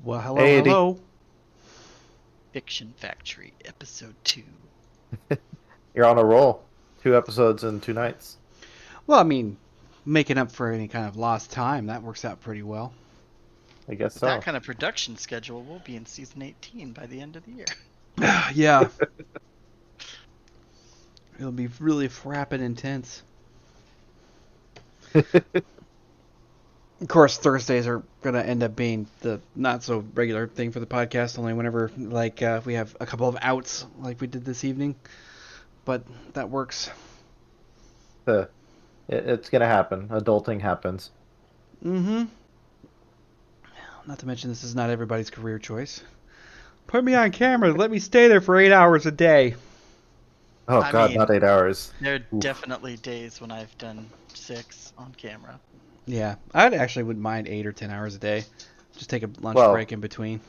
Well, hello, Hey, Eddie. hello. Fiction Factory, Episode 2. You're on a roll. 2 episodes in 2 nights. Well, I mean, making up for any kind of lost time, that works out pretty well. I guess With that so. kind of production schedule, we'll be in season 18 by the end of the year. Yeah, it'll be really frapping intense. Of course, Thursdays are going to end up being the not so regular thing for the podcast, only whenever, we have a couple of outs, like we did this evening. But that works. The, it's gonna happen. Adulting happens. Mm hmm. Not to mention, this is not everybody's career choice. Put me on camera. Let me stay there for 8 hours a day. Oh I God, not mean, 8 hours. there are Oof. definitely days when I've done 6 on camera. Yeah, I actually wouldn't mind 8 or 10 hours a day. Just take a lunch break Well, in between.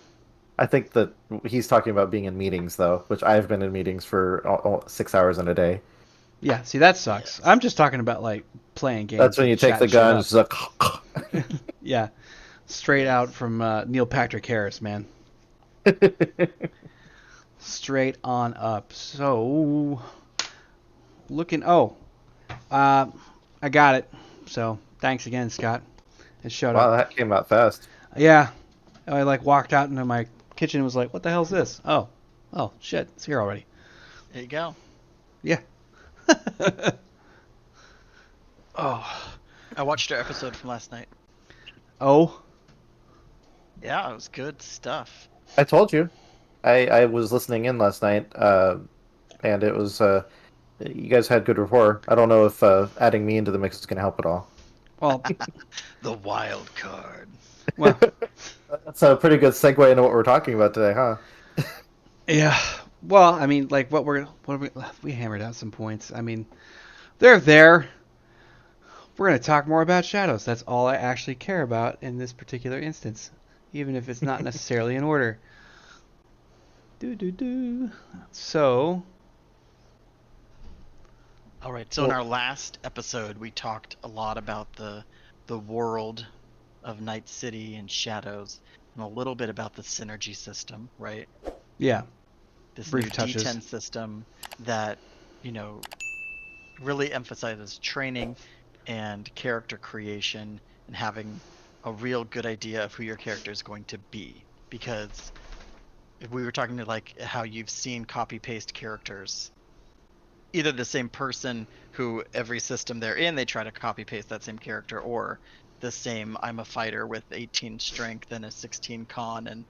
I think that he's talking about being in meetings though, which I've been in meetings for 6 hours in a day. Yeah, see, that sucks. I'm Yes. just talking about like playing That's games when and you take the chatting shit gun, up. just like. Yeah, straight out Yes. from Neil Patrick Harris, man. Straight on up. So, looking. Oh, uh, I got it. So, thanks again, Scott. It showed up. Wow, that came out fast. Yeah, I like walked out into my kitchen and was like, "What the hell's this?" Oh, shit, it's here already. There you go. Yeah. Oh. I watched our episode from last night. Oh. Yeah, it was good stuff. I told you. I was listening in last night, and it was you guys had good rapport. I don't know if adding me into the mix is gonna help at all. Well, The wild card. well, That's a pretty good segue into what we're talking about today, huh? yeah. Well, I mean, like we hammered out some points. I mean, they're there. We're going to talk more about shadows. That's all I actually care about in this particular instance, even if it's not necessarily in order. Do do do. So, All right, so in Well, our last episode, we talked a lot about the world of Night City and Shadows, and a little bit about the synergy system, right? yeah, This new brief touches. D10 system that, you know, really emphasizes training and character creation and having a real good idea of who your character is going to be. Because if we were talking to like how you've seen copy paste characters, either the same person who every system they're in, they try to copy paste that same character, or the same I'm a fighter with 18 strength and a 16 con, and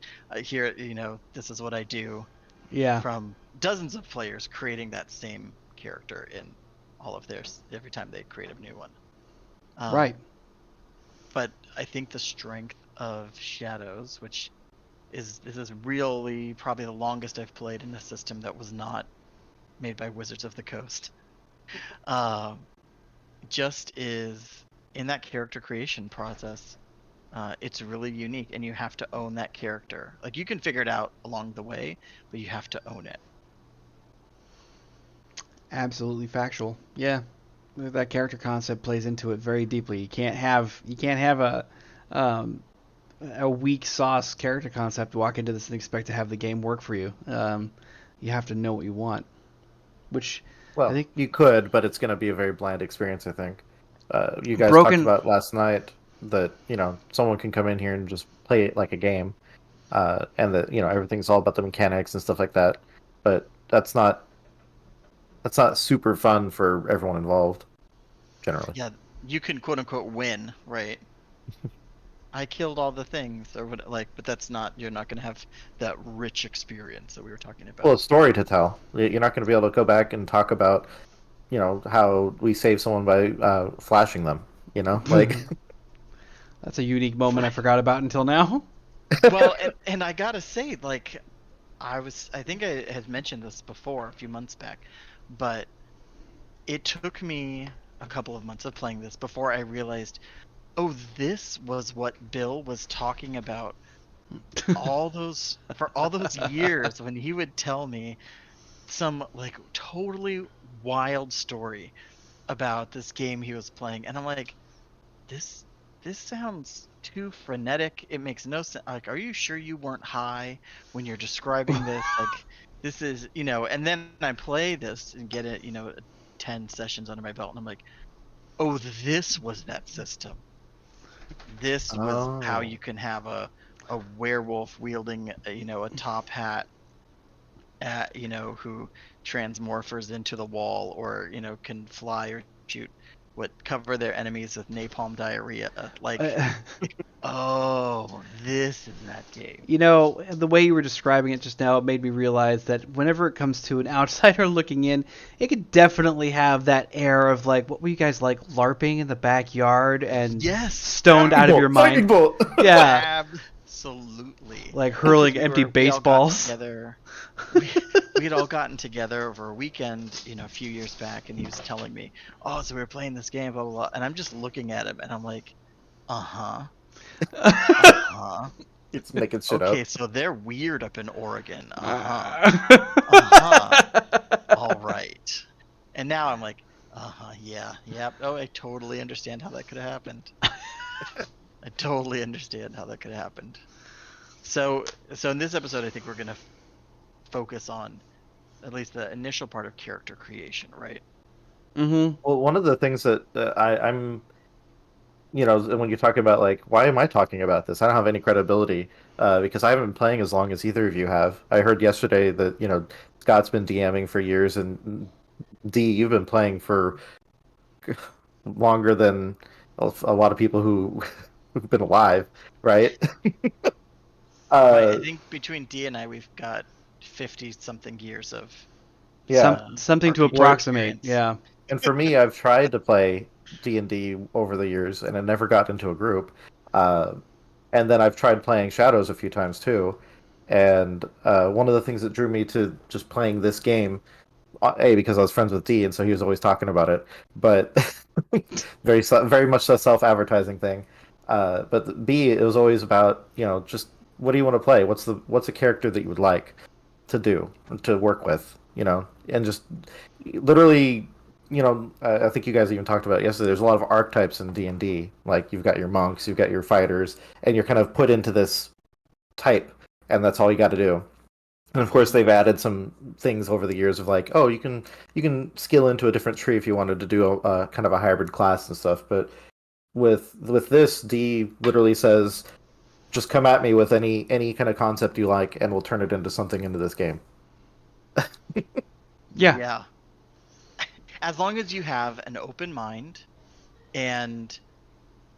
here, this is what I do, Yeah, from dozens of players creating that same character in all of theirs every time they create a new one. right. Um, but I think the strength of Shadows, which this is really probably the longest I've played in a system that was not made by Wizards of the Coast, um, just is in that character creation process. It's really unique, and you have to own that character. Like you can figure it out along the way, but you have to own it. Absolutely factual. Yeah, that character concept plays into it very deeply. You can't have um, a weak sauce character concept walk into this and expect to have the game work for you. You have to know what you want, which I well, think you could, but it's gonna be a very bland experience, I think. You guys talked broken. about last night that someone can come in here and just play it like a game, and that everything's all about the mechanics and stuff like that. But that's not super fun for everyone involved generally. Yeah, you can quote unquote win, right? I killed all the things, or what, like, but that's not. You're not going to have that rich experience that we were talking Well, about. a story to tell. You're not going to be able to go back and talk about how we save someone by flashing them. Like That's a unique moment I forgot about until now. Well, and I gotta say, like, I think I had mentioned this before a few months back, but it took me a couple of months of playing this before I realized, oh, this was what Bill was talking about all those years when he would tell me some like totally wild story about this game he was playing, and I'm like, this this sounds too frenetic. It makes no sense. Like, are you sure you weren't high when you're describing this? Like, this is, and then I play this and get it, 10 sessions under my belt, and I'm like, oh, this was that system. This was how Oh. you can have a werewolf wielding, a top hat, who transmorphers into the wall, or can fly or shoot, cover their enemies with napalm diarrhea. Like, oh, this is that game. The way you were describing it just now, it made me realize that whenever it comes to an outsider looking in, it could definitely have that air of like, what were you guys like, LARPing in the backyard and Yes, stoned out of your Lightning mind? bolt. Yeah, absolutely. like hurling We empty were- we all got baseballs. together. We had all gotten together over a weekend, a few years back, and he was telling me, "Oh, so we were playing this game, blah blah blah," and I'm just looking at him, and I'm like, "Uh huh." It's making shit Okay, up. so they're weird up in Oregon. All right. And now I'm like, yeah, yep. Oh, I totally understand how that could have happened. I totally understand how that could have happened. So in this episode, I think we're gonna focus on at least the initial part of character creation, right? Mm-hmm. Well, one of the things that I'm, when you talk about like, why am I talking about this? I don't have any credibility because I haven't been playing as long as either of you have. I heard yesterday that Scott's been DMing for years, and D, you've been playing for longer than a lot of people who've been alive, right? Right. uh, I think between D and I, we've got 50 something years of yeah. Something to RPG approximate. experience. Yeah. And for me, I've tried to play D&D over the years, and I never got into a group. And then I've tried playing Shadows a few times too. And one of the things that drew me to just playing this game, A, because I was friends with D, and so he was always talking about it, but very much a self-advertising thing. But B, it was always about, just what do you want to play? What's a character that you would like to do, to work with, and just literally, I think you guys even talked about it yesterday. There's a lot of archetypes in D&D. Like you've got your monks, you've got your fighters, and you're kind of put into this type, and that's all you got to do. And of course, they've added some things over the years of like, oh, you can skill into a different tree if you wanted to do a kind of a hybrid class and stuff. But with this, D literally says, just come at me with any kind of concept you like, and we'll turn it into something into this game. Yeah. Yeah. As long as you have an open mind and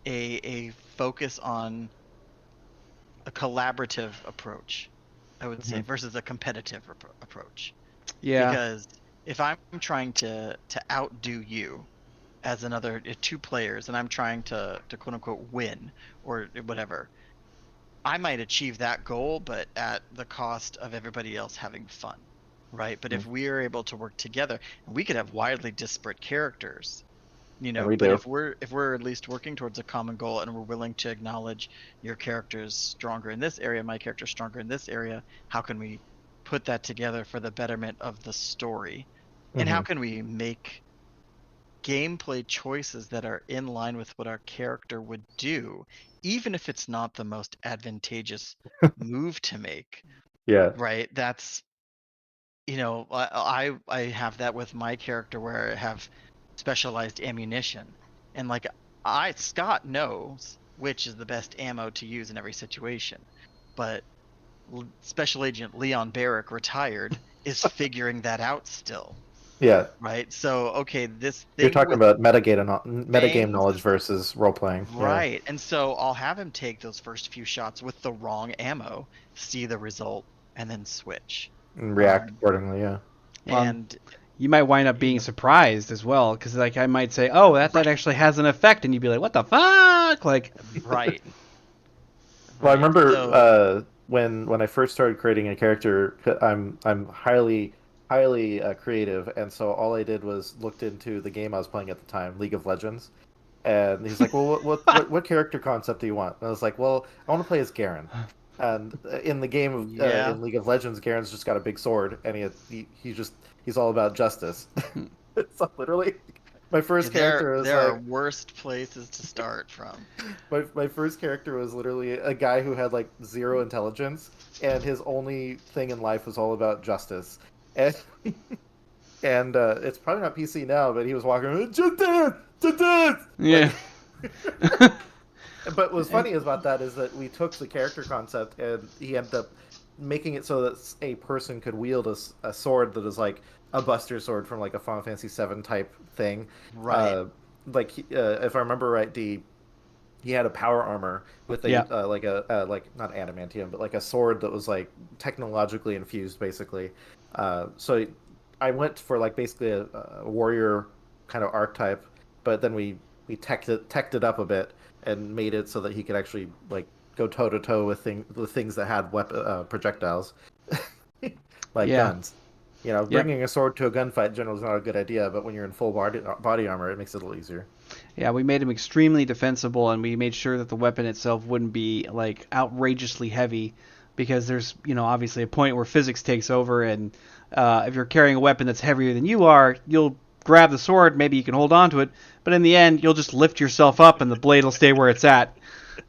a focus on a collaborative approach, I would say, versus a competitive approach. Yeah. Because if I'm trying to outdo you as another two players, and I'm trying to quote unquote win or whatever, I might achieve that goal, but at the cost of everybody else having fun, right? But if we are able to work together, we could have widely disparate characters, And we but do. if we're at least working towards a common goal, and we're willing to acknowledge your character's stronger in this area, my character's stronger in this area, how can we put that together for the betterment of the story? And how can we make gameplay choices that are in line with what our character would do, even if it's not the most advantageous move to make, Yeah. right? That's, I have that with my character where I have specialized ammunition, and like Scott knows which is the best ammo to use in every situation, but Special Agent Leon Barrick, retired, is figuring that out still. Yeah. Right. So okay, this You're thing talking with about metagame bangs, knowledge versus role playing. right? And so I'll have him take those first few shots with the wrong ammo, see the result, and then switch. Yeah. And react accordingly. Yeah. Well, And you might wind up being surprised as well, because like I might say, "Oh, that actually has an effect," and you'd be like, "What the fuck?" Like, right. Well, I Right. remember So, when I first started creating a character, I'm highly creative, and so all I did was looked into the game I was playing at the time, League of Legends, and he's like, "Well, what character concept do you want?" And I was like, "Well, I want to play as Garen." And in the game of Yeah. in League of Legends, Garen's just got a big sword, and he's all about justice. So literally, My first character was there are like worst places to start from. my first character was literally a guy who had like 0 intelligence, and his only thing in life was all about justice. And and it's probably not PC now, but he was walking justice, justice. Yeah. But what's funny about that is that we took the character concept and he ended up making it so that a person could wield a sword that is like a Buster sword from like a Final Fantasy VII type thing. Right. If I remember right, he had a power armor with a Yeah. like not adamantium, but like a sword that was like technologically infused, basically. So I went for like basically a warrior kind of archetype, but then we teched it up a bit and made it so that he could actually like go toe to toe with things that had projectiles, like Yeah. guns. You know, Yep. bringing a sword to a gunfight generally is not a good idea, but when you're in full body armor, it makes it a little easier. Yeah, we made him extremely defensible, and we made sure that the weapon itself wouldn't be like outrageously heavy, because there's obviously a point where physics takes over, and if you're carrying a weapon that's heavier than you are, you'll grab the sword, maybe you can hold on to it, but in the end you'll just lift yourself up and the blade will stay where it's at.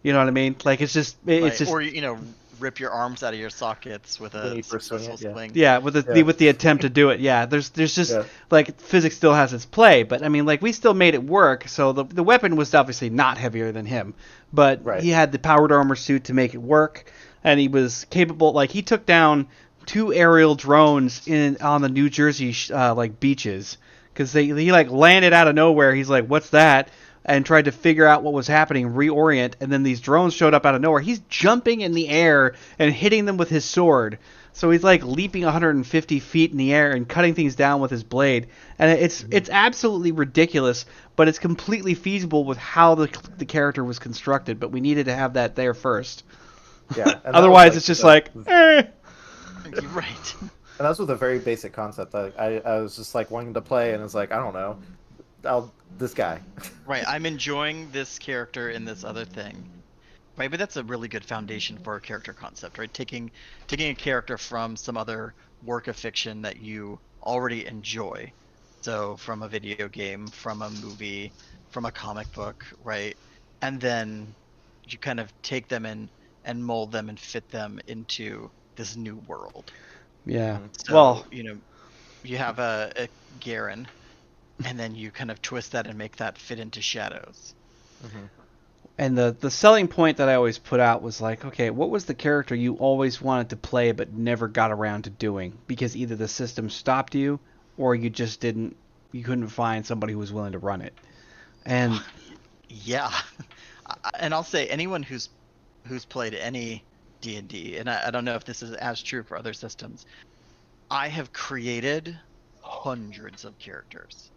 You know what I mean? Like it's just Right. just Or rip your arms out of your sockets with When a you first swing successful it, yeah. swing. yeah, with the Yeah. with the attempt to do it. Yeah, there's just Yeah. like physics still has its play, but I mean like we still made it work. So the weapon was obviously not heavier than him, but Right. he had the powered armor suit to make it work, and he was capable. Like he took down 2 aerial drones on the New Jersey like beaches, because he like landed out of nowhere. He's like, "What's that?" And tried to figure out what was happening, reorient, and then these drones showed up out of nowhere. He's jumping in the air and hitting them with his sword. So he's like leaping 150 feet in the air and cutting things down with his blade. And it's absolutely ridiculous, but it's completely feasible with how the character was constructed. But we needed to have that there first. Yeah. And that was, Otherwise, like, it's just the- like, eh. You're right. And that's with a very basic concept. Like, I was just like wanting to play, and it's like I don't know, this guy. Right. I'm enjoying this character in this other thing. Right, but that's a really good foundation for a character concept, right? Taking a character from some other work of fiction that you already enjoy. So from a video game, from a movie, from a comic book, right? And then you kind of take them and mold them and fit them into this new world. Yeah. So, Well, you have a Garen, and then you kind of twist that and make that fit into Shadows. and the selling point that I always put out was like, okay, what was the character you always wanted to play but never got around to doing because either the system stopped you or you just you couldn't find somebody who was willing to run it. And Yeah, and I'll say anyone who's played any D&D, and I don't know if this is as true for other systems. I have created hundreds of characters.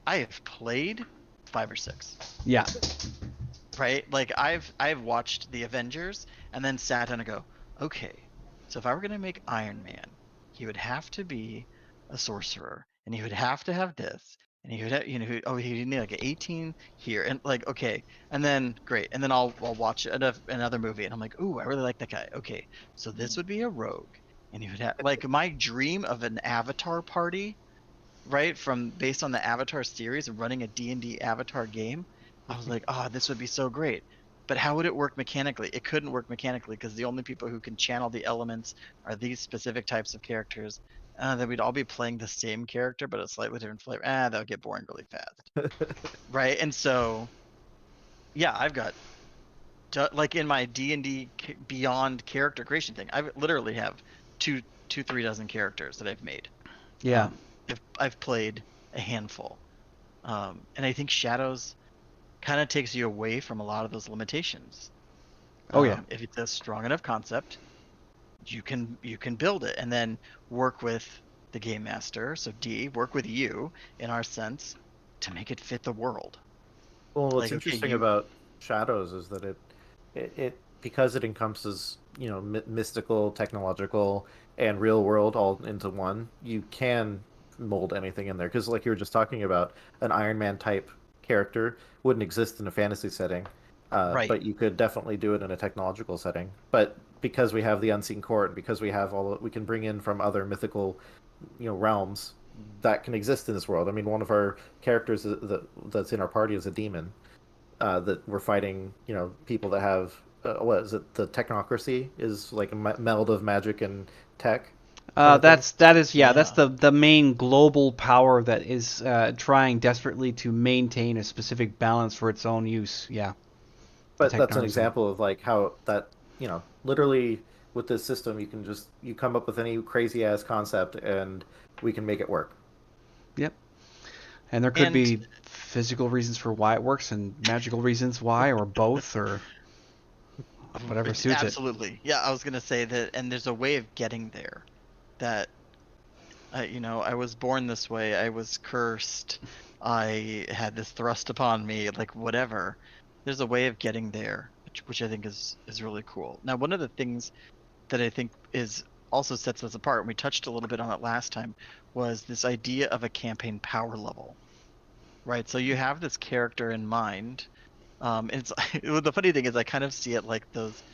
I have played 5 or 6. yeah, Right? Like I've watched the Avengers and then sat down and go, okay, so if I were gonna make Iron Man, he would have to be a sorcerer, and he would have to have this, and he would have, he'd need like an 18 here, and like okay, and then great, and then I'll watch another movie, and I'm like, ooh, I really like that guy. Okay, so this would be a rogue, and he would have like my dream of an Avatar party, right? Based on the Avatar series and running a D&D Avatar game. I was like, oh, this would be so great. But how would it work mechanically? It couldn't work mechanically because the only people who can channel the elements are these specific types of characters. Then we'd all be playing the same character, but a slightly different flavor. That would get boring really fast. Right? And so, yeah, I've got, like in my D&D Beyond character creation thing, I literally have 3 dozen characters that I've made. yeah, I've played a handful. And I think Shadows kind of takes you away from a lot of those limitations. Oh, yeah. If it's a strong enough concept, you can build it and then work with the game master. So D, work with you in our sense to make it fit the world. Well, what's Like, okay, interesting about Shadows is that it because it encompasses mystical, technological, and real world all into one. You can mold anything in there because, like you were just talking about, an Iron Man type character wouldn't exist in a fantasy setting, Right. but you could definitely do it in a technological setting. But because we have the Unseen Court, because we have we can bring in from other mythical, realms, that can exist in this world. I mean, one of our characters that's in our party is a demon that we're fighting. You know, people that have what is it? The technocracy is like a meld of magic and tech kind of thing. That's Yeah. the main global power that is trying desperately to maintain a specific balance for its own use. Yeah, the But that's an technocracy. example of like how that, literally with this system you come up with any crazy ass concept and we can make it work. Yep. And there could And be physical reasons for why it works and magical reasons why, or both, or whatever suits it. absolutely, yeah, I was gonna say that, and there's a way of getting there. That I was born this way. I was cursed. I had this thrust upon me. Like whatever. There's a way of getting there, which I think is really cool. Now, one of the things that I think is also sets us apart, and we touched a little bit on it last time, was this idea of a campaign power level, right? So you have this character in mind. It's the funny thing is I kind of see it like those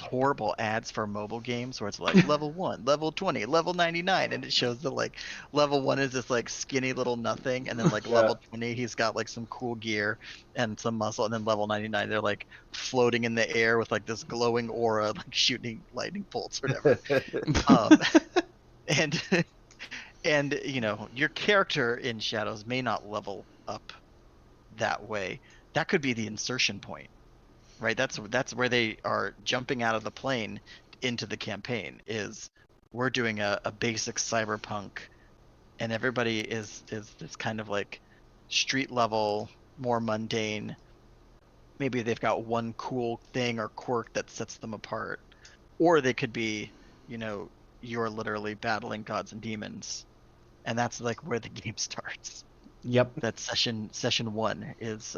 horrible ads for mobile games where it's like level 1, level 20, level 99, and it shows that like level 1 is this like skinny little nothing, and then like Yeah. level 20 he's got like some cool gear and some muscle, and then level 99 they're like floating in the air with like this glowing aura like shooting lightning bolts or whatever. Um, and and your character in Shadows may not level up that way. That could be the insertion point, right? That's where they are jumping out of the plane into the campaign. Is we're doing a basic cyberpunk, and everybody is this kind of like street level, more mundane. Maybe they've got one cool thing or quirk that sets them apart, or they could be, you know, you're literally battling gods and demons, and that's like where the game starts. Yep. That session one is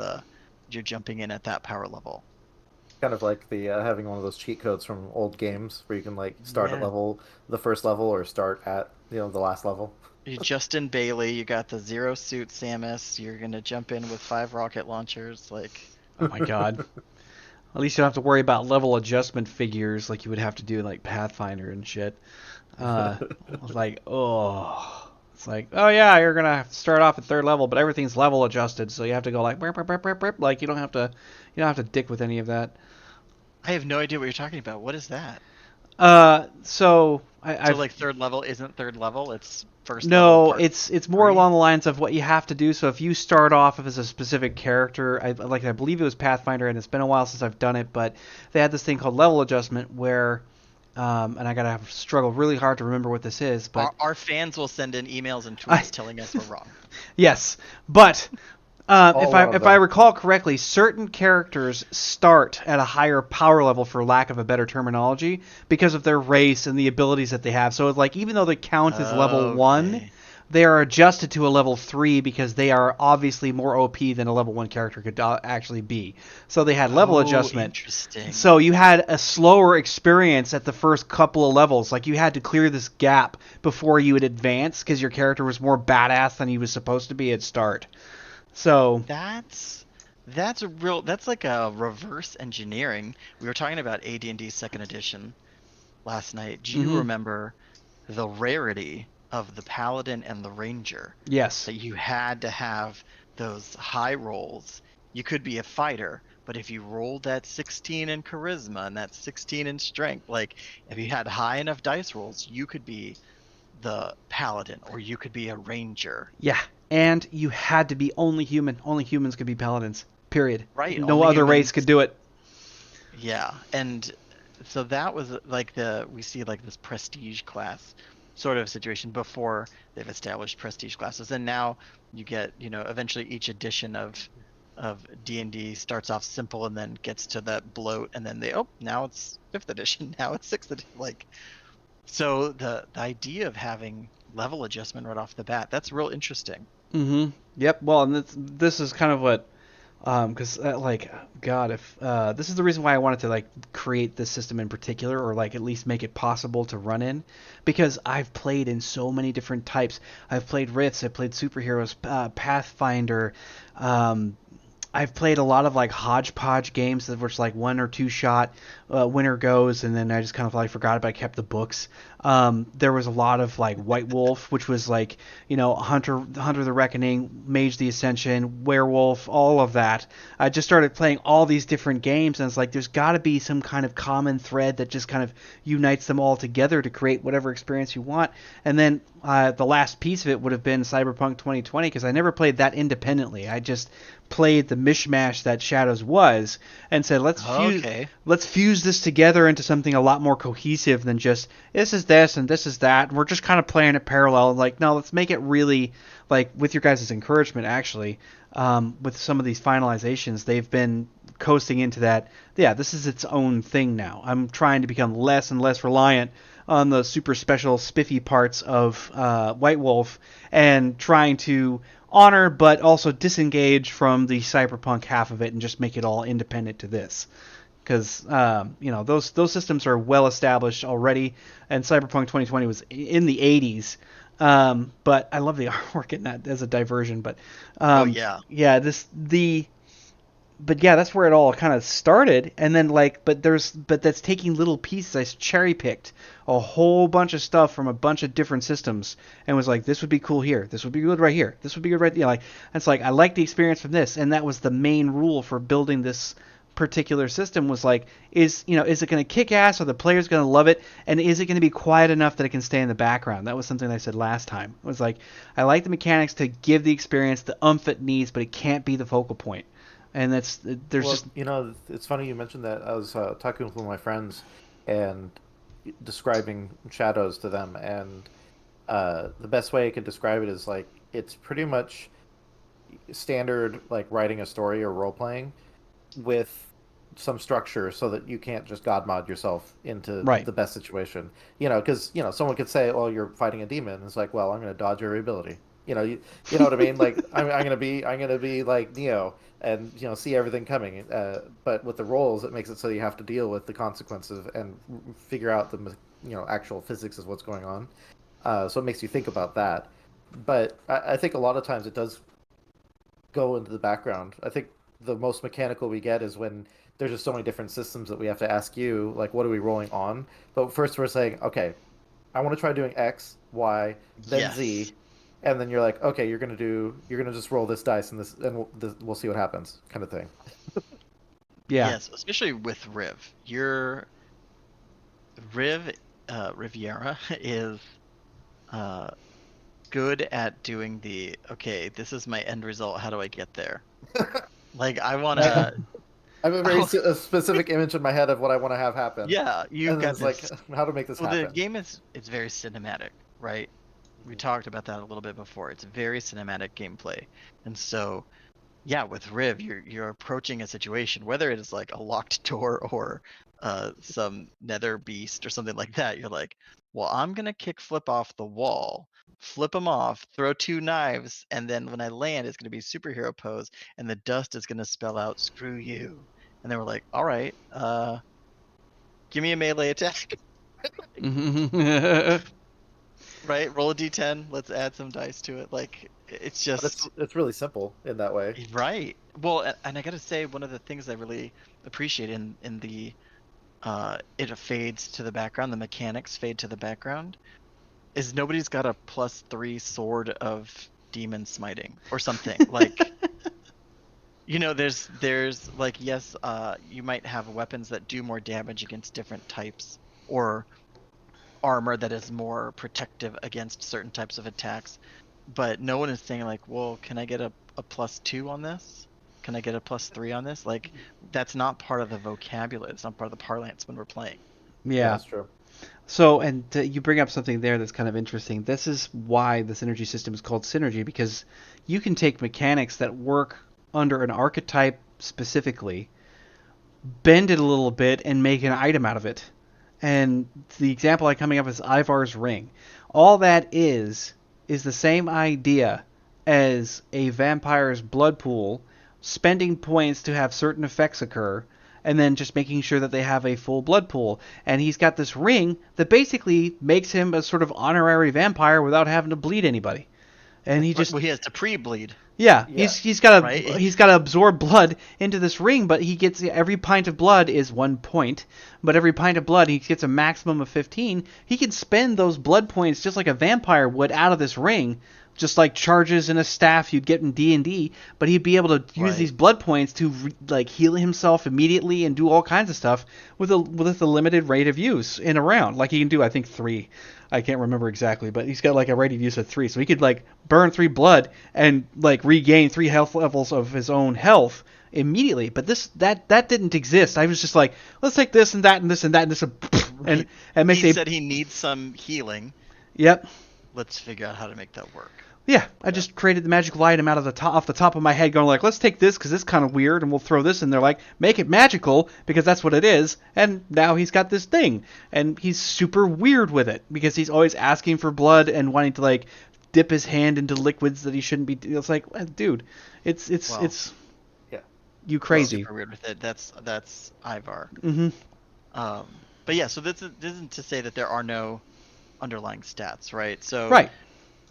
you're jumping in at that power level. Kind of like the having one of those cheat codes from old games where you can like start at Yeah. the first level, or start at the last level. You Justin Bailey, you got the zero suit Samus. You're gonna jump in with 5 rocket launchers. Like, Oh my god. At least you don't have to worry about level adjustment figures like you would have to do in like Pathfinder and shit. Uh, like, oh, it's like, oh yeah, you're gonna have to start off at third level, but everything's level adjusted, so you have to go like, burp, burp, burp, burp, burp. Like you don't have to dick with any of that. I have no idea what you're talking about. What is that? So So I've like third level isn't third level. It's first level no, part it's more 3. along the lines of what you have to do. So if you start off as a specific character, I believe it was Pathfinder, and it's been a while since I've done it, but they had this thing called level adjustment where, and I gotta have struggle really hard to remember what this is, but Our fans will send in emails and I, tweets telling us we're wrong. yes, but All one of if I them. recall correctly, certain characters start at a higher power level, for lack of a better terminology, because of their race and the abilities that they have. So it's like even though they count as level one, Okay. they are adjusted to a level 3 because they are obviously more OP than a level 1 character could actually be. So they had level Oh, adjustment. interesting. So you had a slower experience at the first couple of levels. Like you had to clear this gap before you would advance because your character was more badass than he was supposed to be at start. So, That's a real. That's like a reverse engineering. We were talking about AD&D Second Edition last night. Do you mhm, remember the rarity of the Paladin and the Ranger? yes. That you had to have those high rolls. You could be a fighter, but if you rolled that 16 in charisma and that 16 in strength, like if you had high enough dice rolls, you could be the Paladin or you could be a Ranger. Yeah. And you had to be only human. Only humans could be paladins. Period. Right, No only other race humans. could do it. Yeah, and so that was like we see like this prestige class sort of situation before they've established prestige classes, and now you get eventually each edition of D&D starts off simple and then gets to that bloat, and then now it's 5th edition, now it's 6th edition, like so the idea of having level adjustment right off the bat, that's real interesting. Mm-hmm. Yep. Well, and this is kind of what, because like, God, if this is the reason why I wanted to like create this system in particular, or like at least make it possible to run in, because I've played in so many different types. I've played Riths, I've played superheroes, Pathfinder, um, I've played a lot of like hodgepodge games that were just like one or two shot, winner goes, and then I just kind of like forgot about. I kept the books. There was a lot of like White Wolf, which was like, Hunter the Reckoning, Mage the Ascension, Werewolf, all of that. I just started playing all these different games, and it's like there's got to be some kind of common thread that just kind of unites them all together to create whatever experience you want. And then the last piece of it would have been Cyberpunk 2020, because I never played that independently. I just played the mishmash that Shadows was and said, let's fuse this together into something a lot more cohesive than just this is this and this is that. And we're just kind of playing it parallel. Like, no, let's make it really, like, with your guys' encouragement, actually, with some of these finalizations, they've been coasting into that. Yeah, this is its own thing now. I'm trying to become less and less reliant on the super special spiffy parts of White Wolf and trying to honor but also disengage from the cyberpunk half of it and just make it all independent to this, because those systems are well established already, and Cyberpunk 2020 was in the 80s. But I love the artwork in that as a diversion. But but yeah, that's where it all kind of started, and then but that's taking little pieces. I cherry picked a whole bunch of stuff from a bunch of different systems, and was like, this would be cool here, this would be good right here, this would be good right there. It's like I like the experience from this, and that was the main rule for building this particular system. Was like, is it going to kick ass? Are the players going to love it? And is it going to be quiet enough that it can stay in the background? That was something I said last time. It was like, I like the mechanics to give the experience the oomph it needs, but it can't be the focal point. And it's funny you mentioned that. I was talking with one of my friends and describing Shadows to them, and the best way I could describe it is like it's pretty much standard, like writing a story or role playing with some structure so that you can't just god mod yourself into the best situation. Because someone could say, "Oh, you're fighting a demon." It's like, well, I'm going to dodge every ability. You know what I mean? Like I'm gonna be like Neo and see everything coming. But with the roles, it makes it so you have to deal with the consequences and figure out the actual physics of what's going on. So it makes you think about that. But I think a lot of times it does go into the background. I think the most mechanical we get is when there's just so many different systems that we have to ask you, like, what are we rolling on? But first we're saying, okay, I want to try doing X, Y, then Z. And then you're like, okay, you're gonna just roll this dice and we'll see what happens, kind of thing. Yeah. Yes, especially with Riv. Riviera is good at doing the, okay, this is my end result. How do I get there? Like, I want to. I have a very specific image in my head of what I want to have happen. Yeah, you've got this, like how to make this happen. The game it's very cinematic, right? We talked about that a little bit before. It's very cinematic gameplay, and so, yeah, with Riv, you're approaching a situation, whether it is like a locked door or some nether beast or something like that. You're like, well, I'm gonna kick Flip off the wall, flip him off, throw 2 knives, and then when I land, it's gonna be superhero pose, and the dust is gonna spell out "screw you." And they were like, all right, give me a melee attack. Right, roll a d10. Let's add some dice to it. Like, it's just it's really simple in that way. Right. Well, and I gotta say, one of the things I really appreciate in the it fades to the background, the mechanics fade to the background, is nobody's got a +3 sword of demon smiting or something. Like, there's like, yes, you might have weapons that do more damage against different types, or armor that is more protective against certain types of attacks, but no one is saying like, well, can I get a +2 on this? Can I get a +3 on this? Like, that's not part of the vocabulary. It's not part of the parlance when we're playing. Yeah, that's true. So, and you bring up something there that's kind of interesting. This is why the synergy system is called synergy, because you can take mechanics that work under an archetype specifically, bend it a little bit, and make an item out of it. And the example I'm coming up is Ivar's Ring. All that is the same idea as a vampire's blood pool, spending points to have certain effects occur, and then just making sure that they have a full blood pool. And he's got this ring that basically makes him a sort of honorary vampire without having to bleed anybody. and he just Well, he has to pre-bleed, yeah, Yeah. he's got to right? he's got to absorb blood into this ring, but he gets every pint of blood is 1 point, but every pint of blood he gets a maximum of 15. He can spend those blood points just like a vampire would out of this ring, just like charges in a staff you'd get in D&D, but he'd be able to use Right. these blood points to like heal himself immediately and do all kinds of stuff with a limited rate of use in a round. Like he can do I think 3. I can't remember exactly, but he's got like a rate of use of 3, so he could like burn 3 blood and like regain 3 health levels of his own health immediately. But that didn't exist. I was just like, let's take this and that and this and that and this and make He a said he needs some healing. yep. Let's figure out how to make that work. Yeah, I just created the magical item out of off the top of my head, going like, let's take this because it's kind of weird, and we'll throw this in there, like, make it magical because that's what it is. And now he's got this thing, and he's super weird with it because he's always asking for blood and wanting to like dip his hand into liquids that he shouldn't be. It's like, dude, it's Well, Yeah. you crazy. Super weird with it. That's Ivar. Mm-hmm. But yeah, so this isn't to say that there are no underlying stats, right? So Right.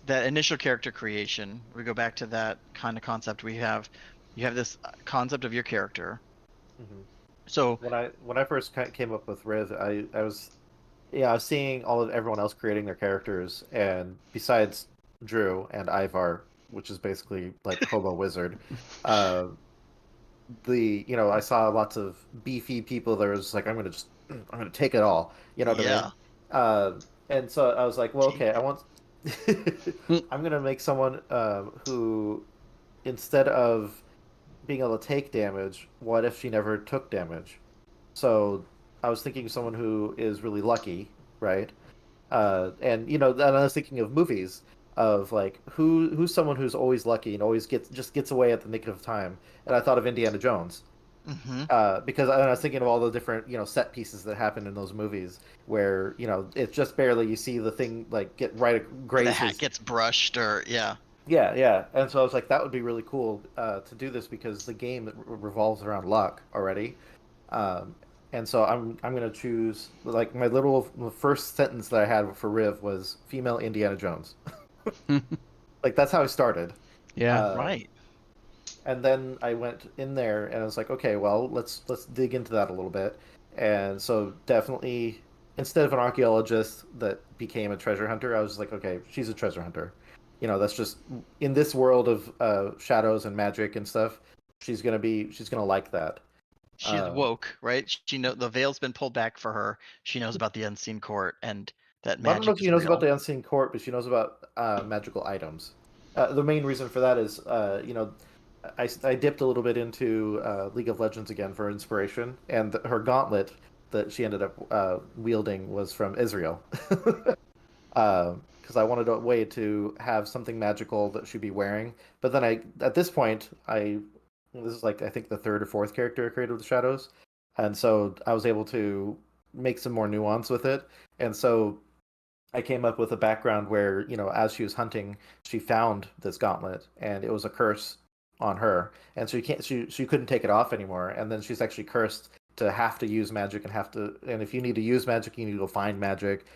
that initial character creation, we go back to that kind of concept. You have this concept of your character. Mhm. So When I first came up with Riv, I was seeing everyone else creating their characters, and besides Drew and Ivar, which is basically like Hobo Wizard, uh, I saw lots of beefy people that was like, I'm gonna take it all, you know what I mean? And so I was like, well, okay, I'm gonna make someone who, instead of being able to take damage, what if she never took damage? So I was thinking of someone who is really lucky, right? And I was thinking of movies of like who's someone who's always lucky and always gets away at the nick of time. And I thought of Indiana Jones. Because I was thinking of all the different set pieces that happen in those movies where it's just barely you see the thing like get right the grazes. hat gets brushed, or yeah. Yeah. And so I was like, that would be really cool to do this because the game revolves around luck already. And so I'm gonna choose like my first sentence that I had for Riv was female Indiana Jones. Like that's how I started. Yeah. Right. And then I went in there and I was like, okay, well, let's dig into that a little bit. And so definitely, instead of an archaeologist that became a treasure hunter, I was like, okay, she's a treasure hunter. That's just in this world of shadows and magic and stuff. She's gonna like that. She's woke, right? She know the veil's been pulled back for her. She knows about the unseen court and that I don't know magic if she is knows real. about the unseen court, but she knows about magical items. The main reason for that is, I dipped a little bit into League of Legends again for inspiration, and her gauntlet that she ended up wielding was from Israel. Because I wanted a way to have something magical that she'd be wearing. But then at this point, this is like I think the third or fourth character I created with Shadows, and so I was able to make some more nuance with it, and so I came up with a background where as she was hunting, she found this gauntlet, and it was a curse on her, and so she couldn't take it off anymore, and then she's actually cursed to have to use magic and if you need to use magic, you need to go find magic,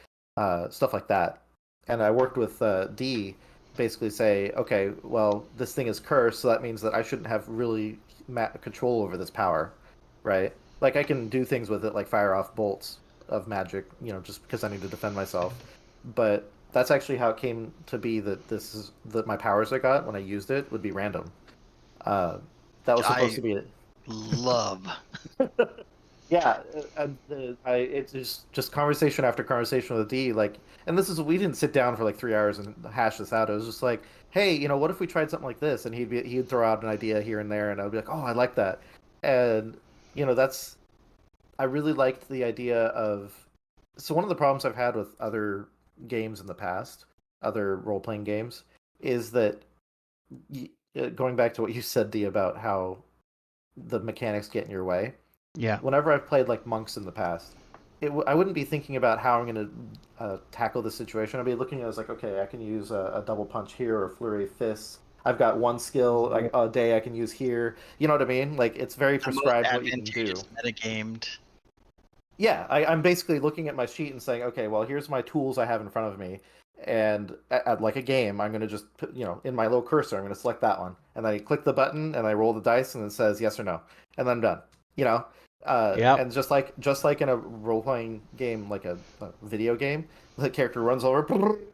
stuff like that. And I worked with D, basically say, okay, well, this thing is cursed, so that means that I shouldn't have really control over this power, right? Like I can do things with it, like fire off bolts of magic, just because I need to defend myself. But that's actually how it came to be that my powers I got when I used it would be random. That was supposed to be it. Love. Yeah, it's just conversation after conversation with D, like, and we didn't sit down for like 3 hours and hash this out. It was just like, hey, what if we tried something like this? And he'd throw out an idea here and there, and I'd be like, oh, I like that. And I really liked the idea of. So one of the problems I've had with other games in the past, other role-playing games, is that going back to what you said, D, about how the mechanics get in your way. Yeah. Whenever I've played like monks in the past, I wouldn't be thinking about how I'm going to tackle the situation. I'd be looking at it as like, okay, I can use a double punch here or a flurry of fists. I've got one skill like a day I can use here. You know what I mean? Like it's very prescribed what you can do. Metagamed. Yeah, I'm basically looking at my sheet and saying, okay, well, here's my tools I have in front of me, and like a game, I'm gonna just put, in my little cursor, I'm gonna select that one, and then I click the button and I roll the dice, and it says yes or no, and then I'm done. You know, Yep. and just like in a role playing game, like a video game, the character runs over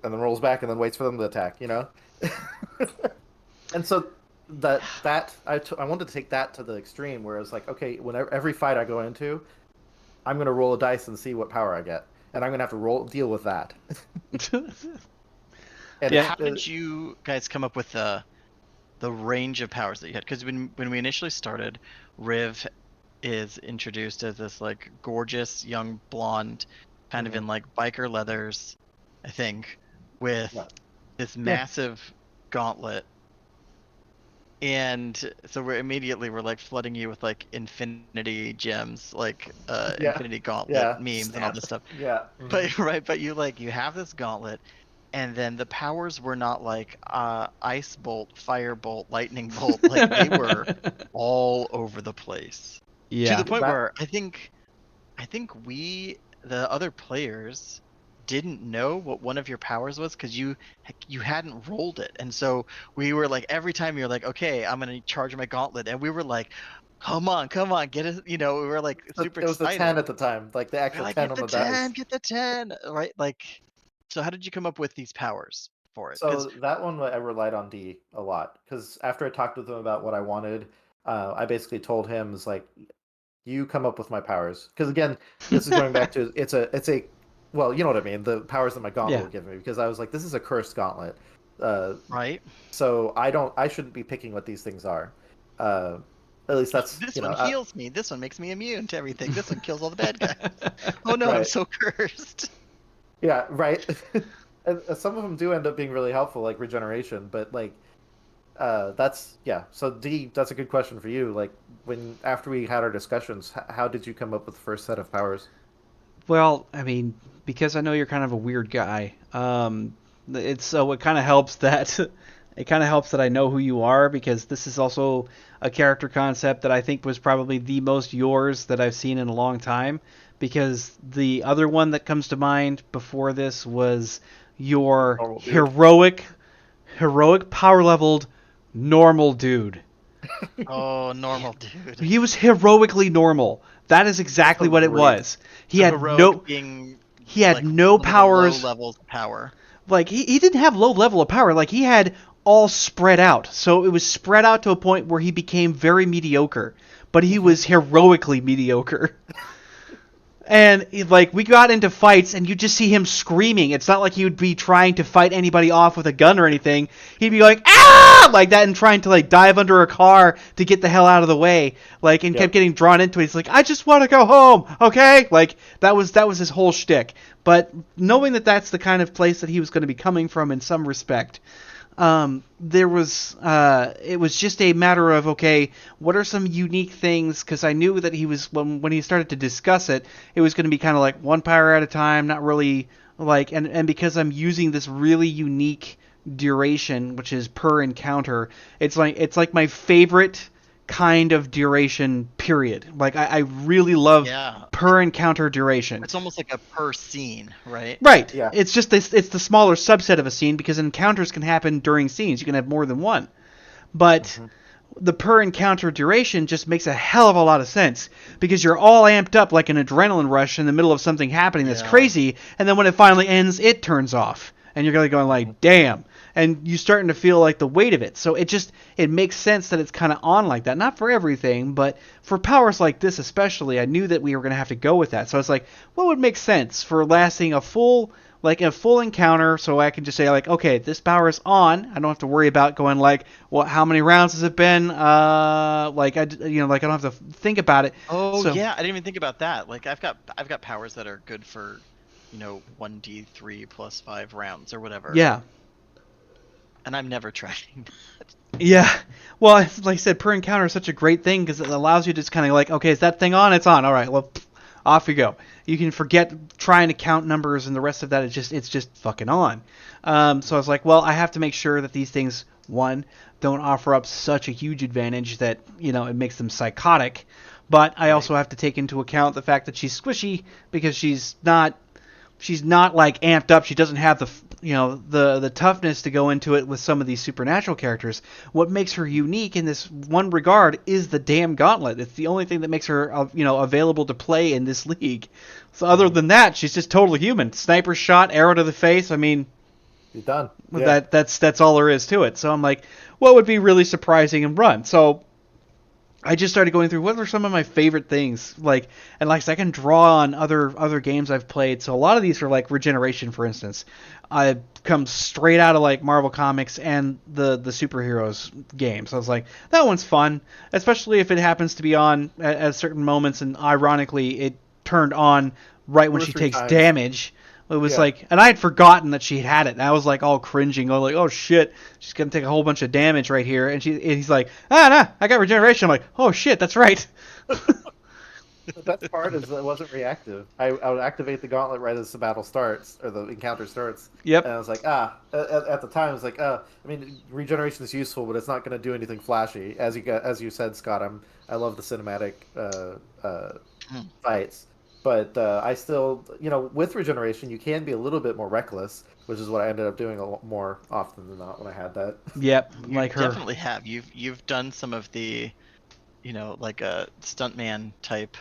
and then rolls back and then waits for them to attack. And so I wanted to take that to the extreme, where it's like, okay, whenever every fight I go into, I'm gonna roll a dice and see what power I get, and I'm gonna have to deal with that. And Yeah. How did you guys come up with the range of powers that you had? Because when we initially started, Riv is introduced as this like gorgeous young blonde, kind of in like biker leathers, I think, with Yeah. this massive gauntlet. And so we're like flooding you with like infinity gems, like Yeah. infinity gauntlet Yeah. memes and all this stuff. Yeah. But you have this gauntlet, and then the powers were not like ice bolt, fire bolt, lightning bolt. Like they were all over the place. Yeah. To the point That- where I think the other players didn't know what one of your powers was because you hadn't rolled it, and so we were like, every time you're like, okay, I'm gonna charge my gauntlet, and we were like, come on, get it, we were like super it was excited. the 10 at the time, like the We're actual like, 10 get on the the dice. 10, get the 10, right? Like, so how did you come up with these powers for it? So that one I relied on D a lot, because after I talked with him about what I wanted, I basically told him, it's like, you come up with my powers. Because again, this is going back to it's a well, you know what I mean, the powers that my gauntlet Yeah. will give me, because I was like, this is a cursed gauntlet, Right? so I shouldn't be picking what these things are. At least that's This you know one I- heals me. This one makes me immune to everything. This one kills all the bad guys. Oh no, I'm Right. so cursed. Yeah, right. And some of them do end up being really helpful, like regeneration. But like, that's yeah. So D, that's a good question for you. Like, after we had our discussions, how did you come up with the first set of powers? Well, I mean, because I know you're kind of a weird guy. It kind of helps that I know who you are, because this is also a character concept that I think was probably the most yours that I've seen in a long time. Because the other one that comes to mind before this was your Normal dude. heroic power leveled normal dude. Oh, normal dude. He was heroically normal. That is exactly what it Great. was. He So had heroic no being he had like no one of the powers. low levels of power. Like he didn't have low level of power. Like he had all spread out. So it was spread out to a point where he became very mediocre. But he was heroically mediocre. And like we got into fights, and you just see him screaming. It's not like he would be trying to fight anybody off with a gun or anything. He'd be like ah like that, and trying to like dive under a car to get the hell out of the way. Like, and Yep. kept getting drawn into it. He's like, I just want to go home, okay? Like that was his whole shtick. But knowing that that's the kind of place that he was going to be coming from in some respect, it was just a matter of, okay, what are some unique things? Because I knew that he was, when he started to discuss it, it was going to be kind of like one power at a time, not really like, and because I'm using this really unique duration, which is per encounter, it's like my favorite kind of duration, period. Like I really love Yeah. per encounter duration. It's almost like a per scene, right? Right. Yeah. It's just this. It's the smaller subset of a scene, because encounters can happen during scenes. You can have more than one, but the per encounter duration just makes a hell of a lot of sense, because you're all amped up like an adrenaline rush in the middle of something happening that's Yeah. crazy, and then when it finally ends, it turns off, and you're really going like, damn, and you're starting to feel like the weight of it. So it makes sense that it's kind of on like that. Not for everything, but for powers like this especially, I knew that we were going to have to go with that. So it's like, what would make sense for lasting a full encounter, so I can just say like, okay, this power is on. I don't have to worry about going like, well, how many rounds has it been? I don't have to think about it. Oh So- yeah, I didn't even think about that. Like I've got powers that are good for, 1d3 plus 5 rounds or whatever. Yeah. And I'm never trying. Yeah. Well, like I said, per encounter is such a great thing, because it allows you to just kind of like, okay, is that thing on? It's on. All right, well, off you go. You can forget trying to count numbers, and the rest of that it's just fucking on. So I was like, well, I have to make sure that these things, one, don't offer up such a huge advantage that it makes them psychotic. But I Right. also have to take into account the fact that she's squishy because she's not like amped up. She doesn't have the toughness to go into it with some of these supernatural characters. What makes her unique in this one regard is the damn gauntlet. It's the only thing that makes her available to play in this league. So other than that, she's just totally human. Sniper shot, arrow to the face. I mean, You're done. Yeah. that's all there is to it. So I'm like, what would be really surprising and run? So I just started going through what were some of my favorite things, and I can draw on other games I've played. So a lot of these are like Regeneration, for instance. I come straight out of like Marvel Comics and the superheroes games. So I was like, that one's fun, especially if it happens to be on at certain moments, and ironically, it turned on right when Two or she three takes times. damage. It was Yeah. like, and I had forgotten that she had it. And I was like all cringing, like, oh shit, she's gonna take a whole bunch of damage right here. And he's like, nah, I got regeneration. I'm like, oh shit, that's right. The best part is that it wasn't reactive. I would activate the gauntlet right as the battle starts or the encounter starts. Yep. And I was like, at the time, I was like, I mean, regeneration is useful, but it's not going to do anything flashy. As you said, Scott, I love the cinematic fights, but I still, with regeneration, you can be a little bit more reckless, which is what I ended up doing a lot more often than not when I had that. Yep, You like her. definitely have. You've done some of the, like a stuntman type.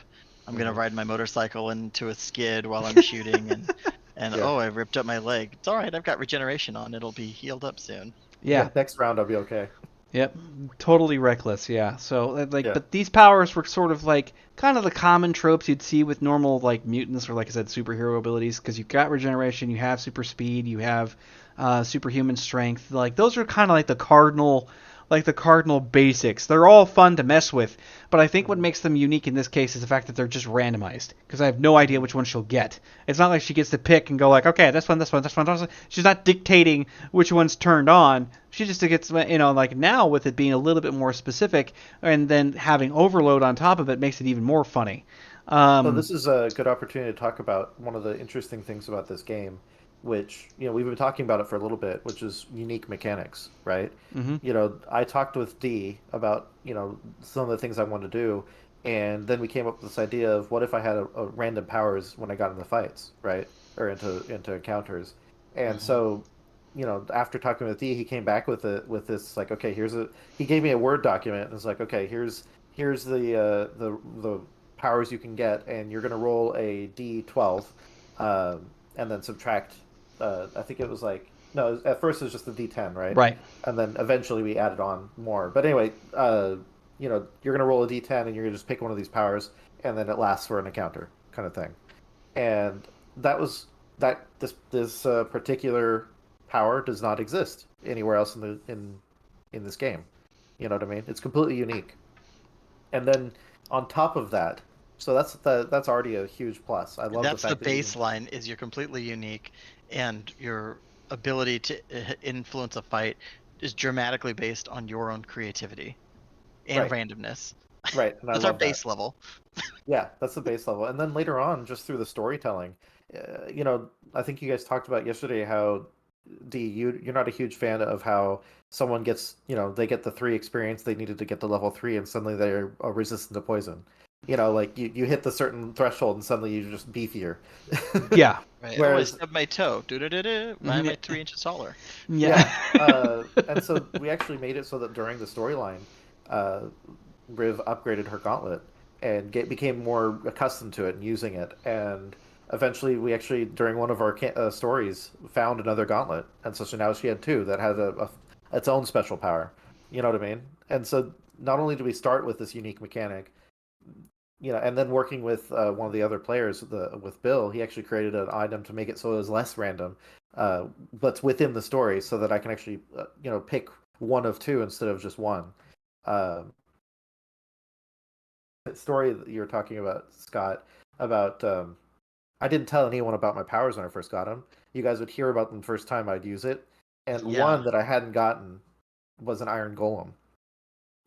I'm gonna ride my motorcycle into a skid while I'm shooting, and Yeah. oh, I ripped up my leg. It's all right. I've got regeneration on. It'll be healed up soon. Yeah. Next round, I'll be okay. Yep, totally reckless. Yeah. So Yeah. but these powers were sort of like kind of the common tropes you'd see with normal like mutants or like I said superhero abilities because you've got regeneration, you have super speed, you have superhuman strength. Like those are kind of like the cardinal basics. They're all fun to mess with, but I think what makes them unique in this case is the fact that they're just randomized because I have no idea which one she'll get. It's not like she gets to pick and go like, okay, this one, this one, this one, this one. She's not dictating which one's turned on. She just gets, like now with it being a little bit more specific and then having overload on top of it makes it even more funny. So this is a good opportunity to talk about one of the interesting things about this game, which we've been talking about it for a little bit, which is unique mechanics, right? Mhm. I talked with Dee about some of the things I wanted to do, and then we came up with this idea of what if I had a random powers when I got into fights, right, or into encounters, and so after talking with Dee, he came back with this like, okay, he gave me a Word document and was like, okay, here's the powers you can get, and you're going to roll a D12, and then subtract. I think it was like no. At first, it was just the D10, right? Right. And then eventually we added on more. But anyway, you're going to roll a D10, and you're going to just pick one of these powers, and then it lasts for an encounter, kind of thing. And that was that. This particular power does not exist anywhere else in this game. You know what I mean? It's completely unique. And then on top of that, so that's already a huge plus. I love That's the the fact that baseline. Is you're completely unique, and your ability to influence a fight is dramatically based on your own creativity and Right. randomness. right, and I That's our love that. base level. Yeah, that's the base level. And then later on, just through the storytelling, I think you guys talked about yesterday how you're not a huge fan of how someone gets, they get the 3 experience they needed to get to level 3, and suddenly they're resistant to poison. Like you hit the certain threshold and suddenly you're just beefier. Yeah. Right. Whereas- Oh, I stubbed my toe. Why am I 3 inches taller? Yeah. And so we actually made it so that during the storyline, Riv upgraded her gauntlet and became more accustomed to it and using it. And eventually, we actually, during one of our stories, found another gauntlet. And so now she had 2 that had its own special power. You know what I mean? And so not only do we start with this unique mechanic, and then working with one of the other players, with Bill, he actually created an item to make it so it was less random, but within the story, so that I can actually, pick one of 2 instead of just one. Story that you were talking about, Scott, about I didn't tell anyone about my powers when I first got them. You guys would hear about them the first time I'd use it, and Yeah. one that I hadn't gotten was an Iron Golem.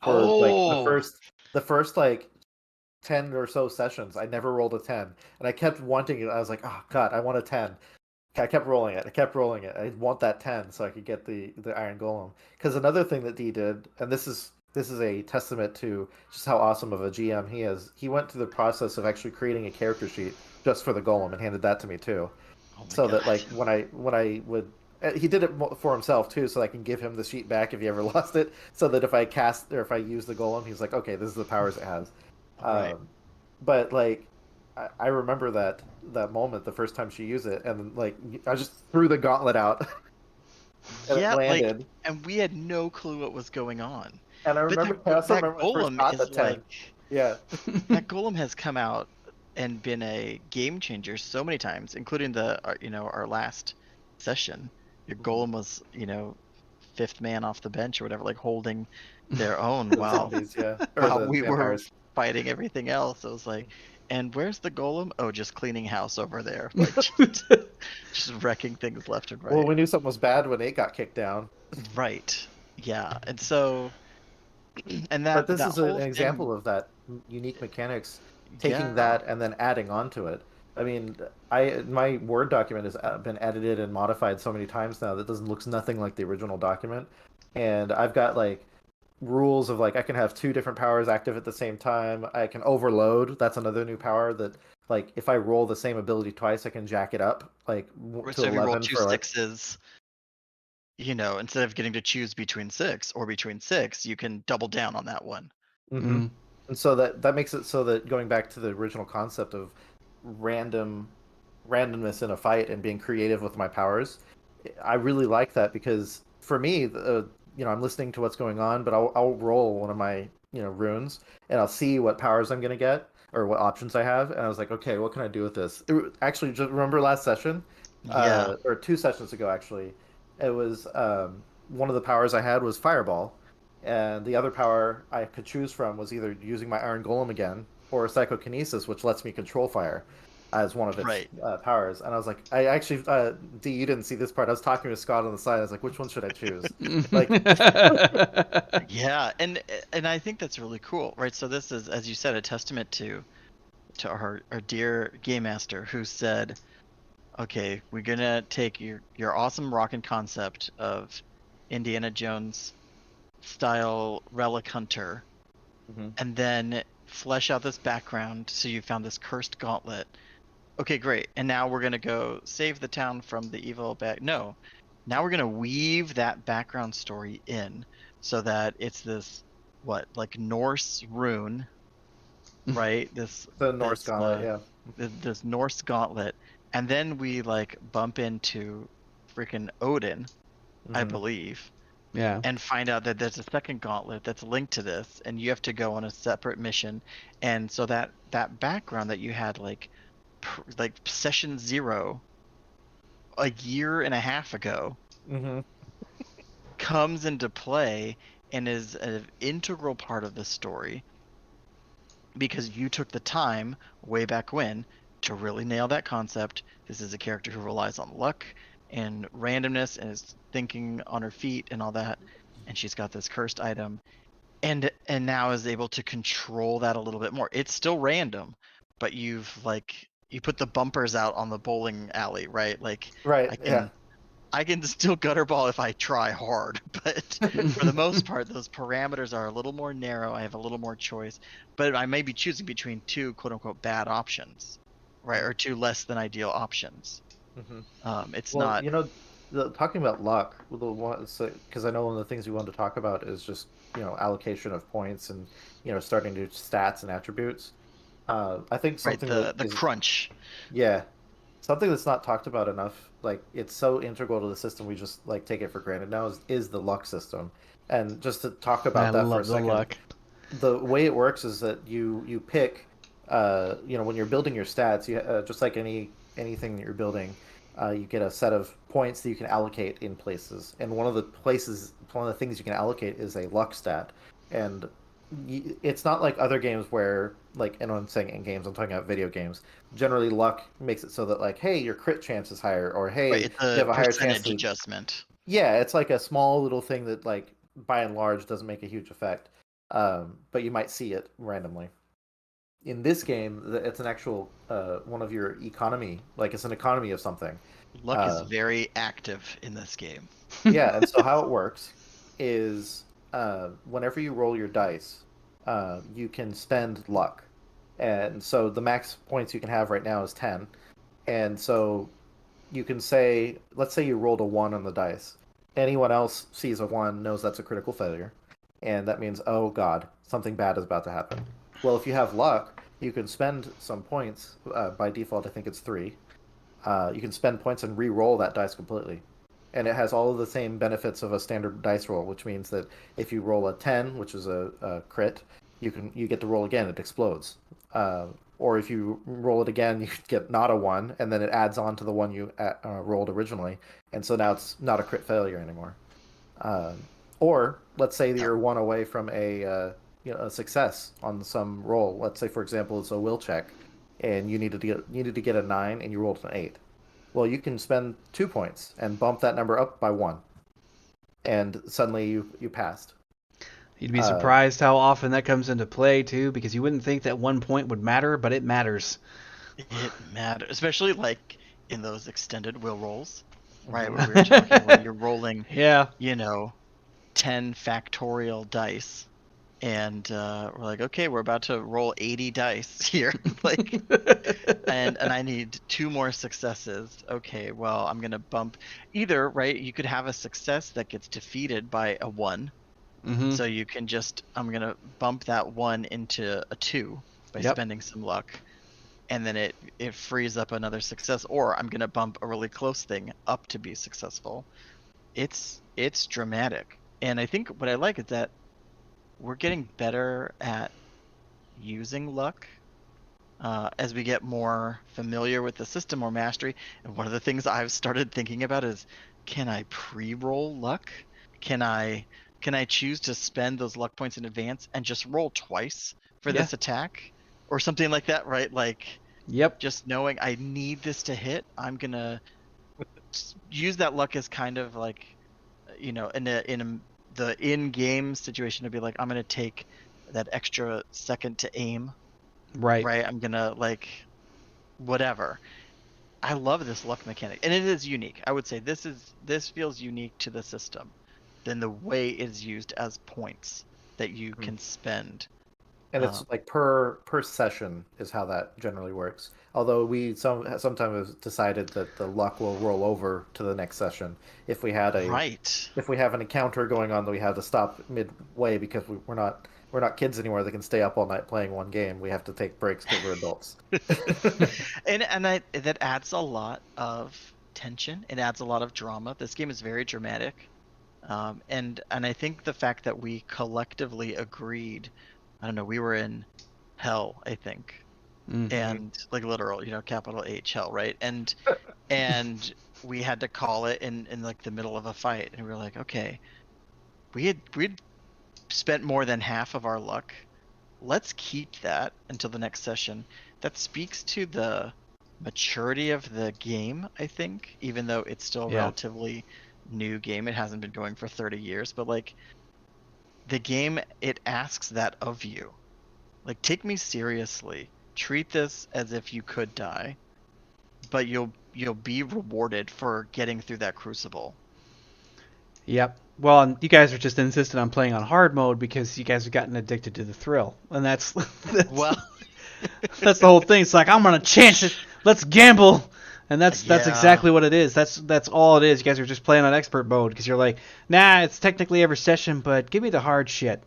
For Oh. the first like 10 or so sessions, I never rolled a 10, and I kept wanting it. I was like, oh god, I want a 10. I kept rolling it. I want that 10 so I could get the Iron Golem. Because another thing that Dee did, and this is this is a testament to just how awesome of a GM he is. He went through the process of actually creating a character sheet just for the golem and handed that to me too, Oh my so god. that like when I would he did it for himself too, so I can give him the sheet back if he ever lost it, so that if I cast or if I use the golem, he's like, okay, this is the powers it has. Right. But like, I remember that moment the first time she used it, and like I just threw the gauntlet out, and it Yeah, like, landed. and we had no clue what was going on. And I But remember, I also that remember when I first golem got the is 10. like Yeah. that golem has come out and been a game changer so many times, including our last session. Your Mhm. golem was, fifth man off the bench or whatever, like holding their own The while zombies, yeah. Or while the we were vampires. fighting everything else. It was like, and where's the golem? Oh, just cleaning house over there, like just wrecking things left and Well, right. we knew something was bad when it got kicked down. Right. Yeah. And so, and But that this that is an whole example thing, of that unique mechanics, taking yeah. that and then adding on to it. I mean, my Word document has been edited and modified so many times now that doesn't looks nothing like the original document. And I've got like rules of like I can have two different powers active at the same time. I can overload. That's another new power that like if I roll the same ability twice, I can jack it up like to So if you roll 11 two for like sixes, instead of getting to choose between six or between six, you can double down on that one. hmm And so that makes it so that going back to the original concept of randomness in a fight and being creative with my powers, I really like that because for me, I'm listening to what's going on, but I'll roll one of my runes and I'll see what powers I'm gonna get or what options I have, and I was like, okay, what can I do with this? Actually, just remember last session, Yeah. or 2 sessions ago, actually, it was one of the powers I had was Fireball, and the other power I could choose from was either using my Iron Golem again or Psychokinesis, which lets me control fire as one of its Right. powers. And I was like, I actually, D, you didn't see this part. I was talking to Scott on the side. I was like, which one should I choose? Like, Yeah. And I think that's really cool, right? So this is, as you said, a testament to our dear game master who said, okay, we're gonna take your awesome rockin' concept of Indiana Jones style relic hunter Mhm. and then flesh out this background so you found this cursed gauntlet. Okay, great. And now we're going to go save the town from the evil bad. No. Now we're going to weave that background story in so that it's this like Norse rune, right? The Norse That's Gauntlet, yeah. this Norse gauntlet, and then we like bump into freaking Odin, I Mhm. believe, Yeah. and find out that there's a second gauntlet that's linked to this, and you have to go on a separate mission. And so that background that you had like session 0 a year and a half ago Mhm. comes into play and is an integral part of the story because you took the time way back when to really nail that concept. This is a character who relies on luck and randomness and is thinking on her feet and all that, and she's got this cursed item and now is able to control that a little bit more. It's still random, but you put the bumpers out on the bowling alley, right? Like Right, I yeah. can I can still gutter ball if I try hard, but for the most part, those parameters are a little more narrow. I have a little more choice, but I may be choosing between two quote unquote bad options, right, or two less than ideal options. Mhm. It's Well, not talking about luck, because I know one of the things we wanted to talk about is just allocation of points and starting to do stats and attributes. I think right. something that The is crunch, yeah, something that's not talked about enough. Like it's so integral to the system, we just like take it for granted now. Is the luck system, and just to talk I about that for a love the second, luck. the way it works is that you pick when you're building your stats, you just like anything that you're building, you get a set of points that you can allocate in places, and one of the things you can allocate is a luck stat. And it's not like other games where like, and when I'm saying in games, I'm talking about video games. Generally luck makes it so that like, hey, your crit chance is higher, or right? hey, It's you a have a higher chance percentage to. adjustment. Yeah, it's like a small little thing that, like, by and large, doesn't make a huge effect, but you might see it randomly. In this game, it's an actual one of your economy, like it's an economy of something. Luck is Uh, very active in this game. yeah, and so how it works is whenever you roll your dice, you can spend luck, and so the max points you can have right now is 10, and so you can say, let's say you rolled a 1 on the dice. Anyone else sees a 1 knows that's a critical failure, and that means, oh god, something bad is about to happen. Well, if you have luck, you can spend some points. By default, I think it's 3. You can spend points and re-roll that dice completely. And it has all of the same benefits of a standard dice roll, which means that if you roll a 10, which is a crit, you get to roll again. It explodes. Or if you roll it again, you get not a 1, and then it adds on to the one you rolled originally, and so now it's not a crit failure anymore. Or let's say that you're 1 away from a a success on some roll. Let's say, for example, it's a will check, and you needed to get a 9, and you rolled an 8. Well, you can spend 2 points and bump that number up by 1, and suddenly you passed. You'd be surprised how often that comes into play too, because you wouldn't think that 1 point would matter, but it matters. It matters, especially like in those extended will rolls, right? Where we were talking, where you're rolling, Yeah. 10 factorial dice, and we're like, okay, we're about to roll 80 dice here, like, and I need 2 more successes. Okay, well, I'm gonna bump either, right? You could have a success that gets defeated by a 1. Mm-hmm. So you can I'm going to bump that 1 into a 2 by spending some luck. And then it frees up another success. Or I'm going to bump a really close thing up to be successful. It's dramatic. And I think what I like is that we're getting better at using luck as we get more familiar with the system or mastery. And one of the things I've started thinking about is, can I pre-roll luck? Can I choose to spend those luck points in advance and just roll twice for this attack or something like that, right? Like, just knowing I need this to hit, I'm gonna use that luck as kind of like, in the in-game situation to be like, I'm gonna take that extra second to aim, right? I'm gonna like, whatever. I love this luck mechanic, and it is unique. I would say this feels unique to the system than the way it is used as points that you can spend. And it's like per session is how that generally works. Although we sometimes decided that the luck will roll over to the next session if we had if we have an encounter going on that we have to stop midway because we're not kids anymore that can stay up all night playing one game. We have to take breaks because we're adults. and that adds a lot of tension. It adds a lot of drama. This game is very dramatic. And I think the fact that we collectively agreed, I don't know, we were in hell, I think, and like literal, capital H hell, right? And we had to call it in like the middle of a fight, and we were like, okay, we'd spent more than half of our luck. Let's keep that until the next session. That speaks to the maturity of the game, I think, even though it's still relatively new game. It hasn't been going for 30 years, but like the game, it asks that of you. Like, take me seriously. Treat this as if you could die, but you'll be rewarded for getting through that crucible. Yep. Well, and you guys are just insistent on playing on hard mode because you guys have gotten addicted to the thrill, and that's well, that's the whole thing. It's like, I'm gonna chance it. Let's gamble. And that's exactly what it is. That's all it is. You guys are just playing on expert mode because you're like, nah, it's technically every session, but give me the hard shit.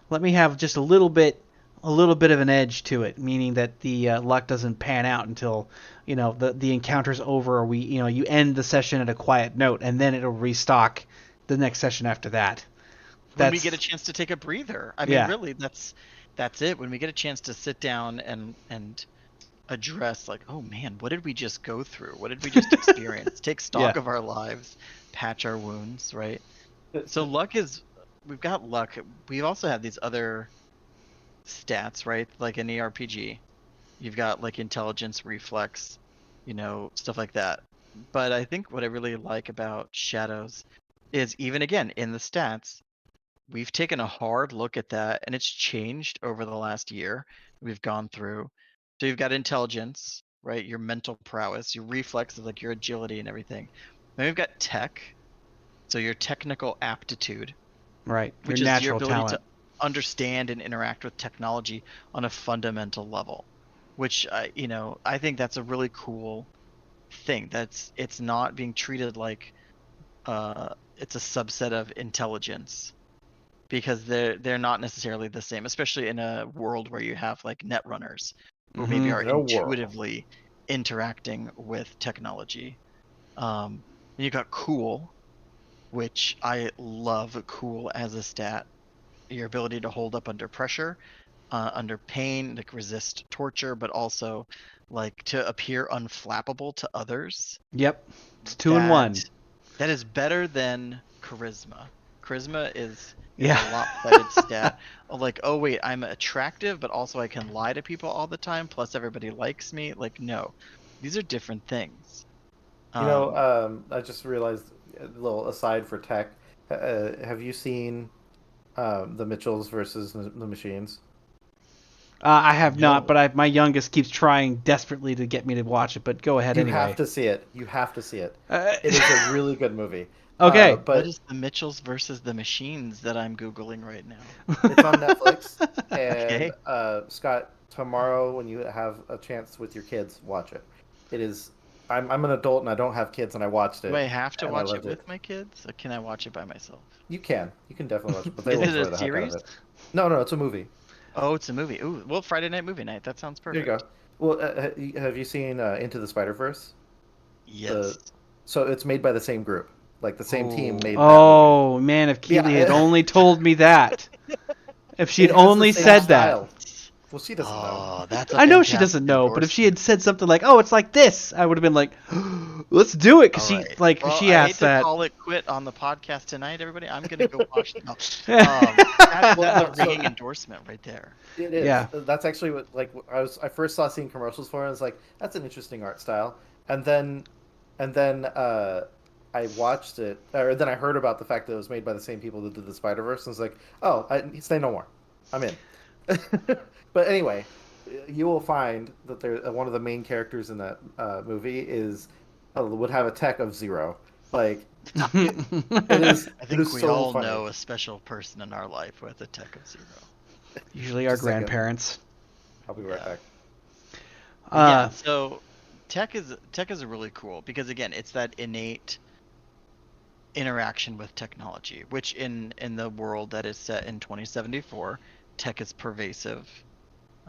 Let me have just a little bit of an edge to it, meaning that the luck doesn't pan out until the encounter's over, or you end the session at a quiet note, and then it'll restock the next session after that. When we get a chance to take a breather. I mean, really, that's it. When we get a chance to sit down and address, like, oh man, what did we just go through? What did we just experience? Take stock of our lives, patch our wounds, right? So we've got luck. We also have these other stats, right? Like in the RPG, you've got like intelligence, reflex, stuff like that. But I think what I really like about Shadows is, even again in the stats, we've taken a hard look at that, and it's changed over the last year. We've gone through. So you've got intelligence, right? Your mental prowess, your reflexes, like your agility and everything. Then we've got tech, so your technical aptitude, Right. which Your is your natural ability talent. to understand and interact with technology on a fundamental level, which I think that's a really cool thing. It's not being treated like it's a subset of intelligence, because they're not necessarily the same, especially in a world where you have like netrunners who maybe are In a world. intuitively interacting with technology. Then you got cool, which I love cool as a stat. Your ability to hold up under pressure, under pain, like resist torture, but also like to appear unflappable to others. Yep. It's 2 in 1. That is better than charisma. Charisma is Yeah. a lopsided stat of like, oh wait, I'm attractive, but also I can lie to people all the time, plus everybody likes me. Like, no, these are different things. I just realized a little aside for tech. Have you seen the Mitchells versus the Machines? I have No. not, but my youngest keeps trying desperately to get me to watch it. But go ahead You anyway. have to see it. You have to see it. Uh, It is a really good movie. Okay. What But is the Mitchells versus the Machines that I'm googling right now? it's on Netflix. Okay. And Scott, tomorrow when you have a chance with your kids, watch it. It is. I'm an adult and I don't have kids, and I watched it. Do I have to and I watch it loved with my kids, or can I watch it by myself? You can. You can definitely watch it, but they Is will it a enjoy the heck out of series? it. No, it's a movie. Oh, it's a movie. Ooh, well, Friday night movie night. That sounds There perfect. you go. Well, have you seen Into the Spider-Verse? Yes. So it's made by the same group, like the same team Oh. made that movie. Oh man, if Keely Yeah, had only told me that. If she'd It has the only same said style. that. Well, she doesn't know. Oh, that's a I know she fantastic doesn't know, but if she endorsement. had said something like, "Oh, it's like this," I would have been like, "Let's do it," because All she right. like Well, she I asked hate to that. call it quit on the podcast tonight, everybody. I'm gonna go watch it. No. That's Well, a ringing endorsement right there. It is. Yeah. That's actually what I first saw seeing commercials for it. I was like, that's an interesting art style. And then I watched it, or then I heard about the fact that it was made by the same people that did the Spider-Verse, and I was like, say no more. I'm in. But anyway, you will find that one of the main characters in that movie would have a tech of 0. Like it is. I It think is we so all funny. know a special person in our life with a tech of 0. Usually our Just a second. grandparents. I'll be right Yeah. back. Yeah, so tech is really cool because again, it's that innate interaction with technology, which in the world that is set in 2074, tech is pervasive.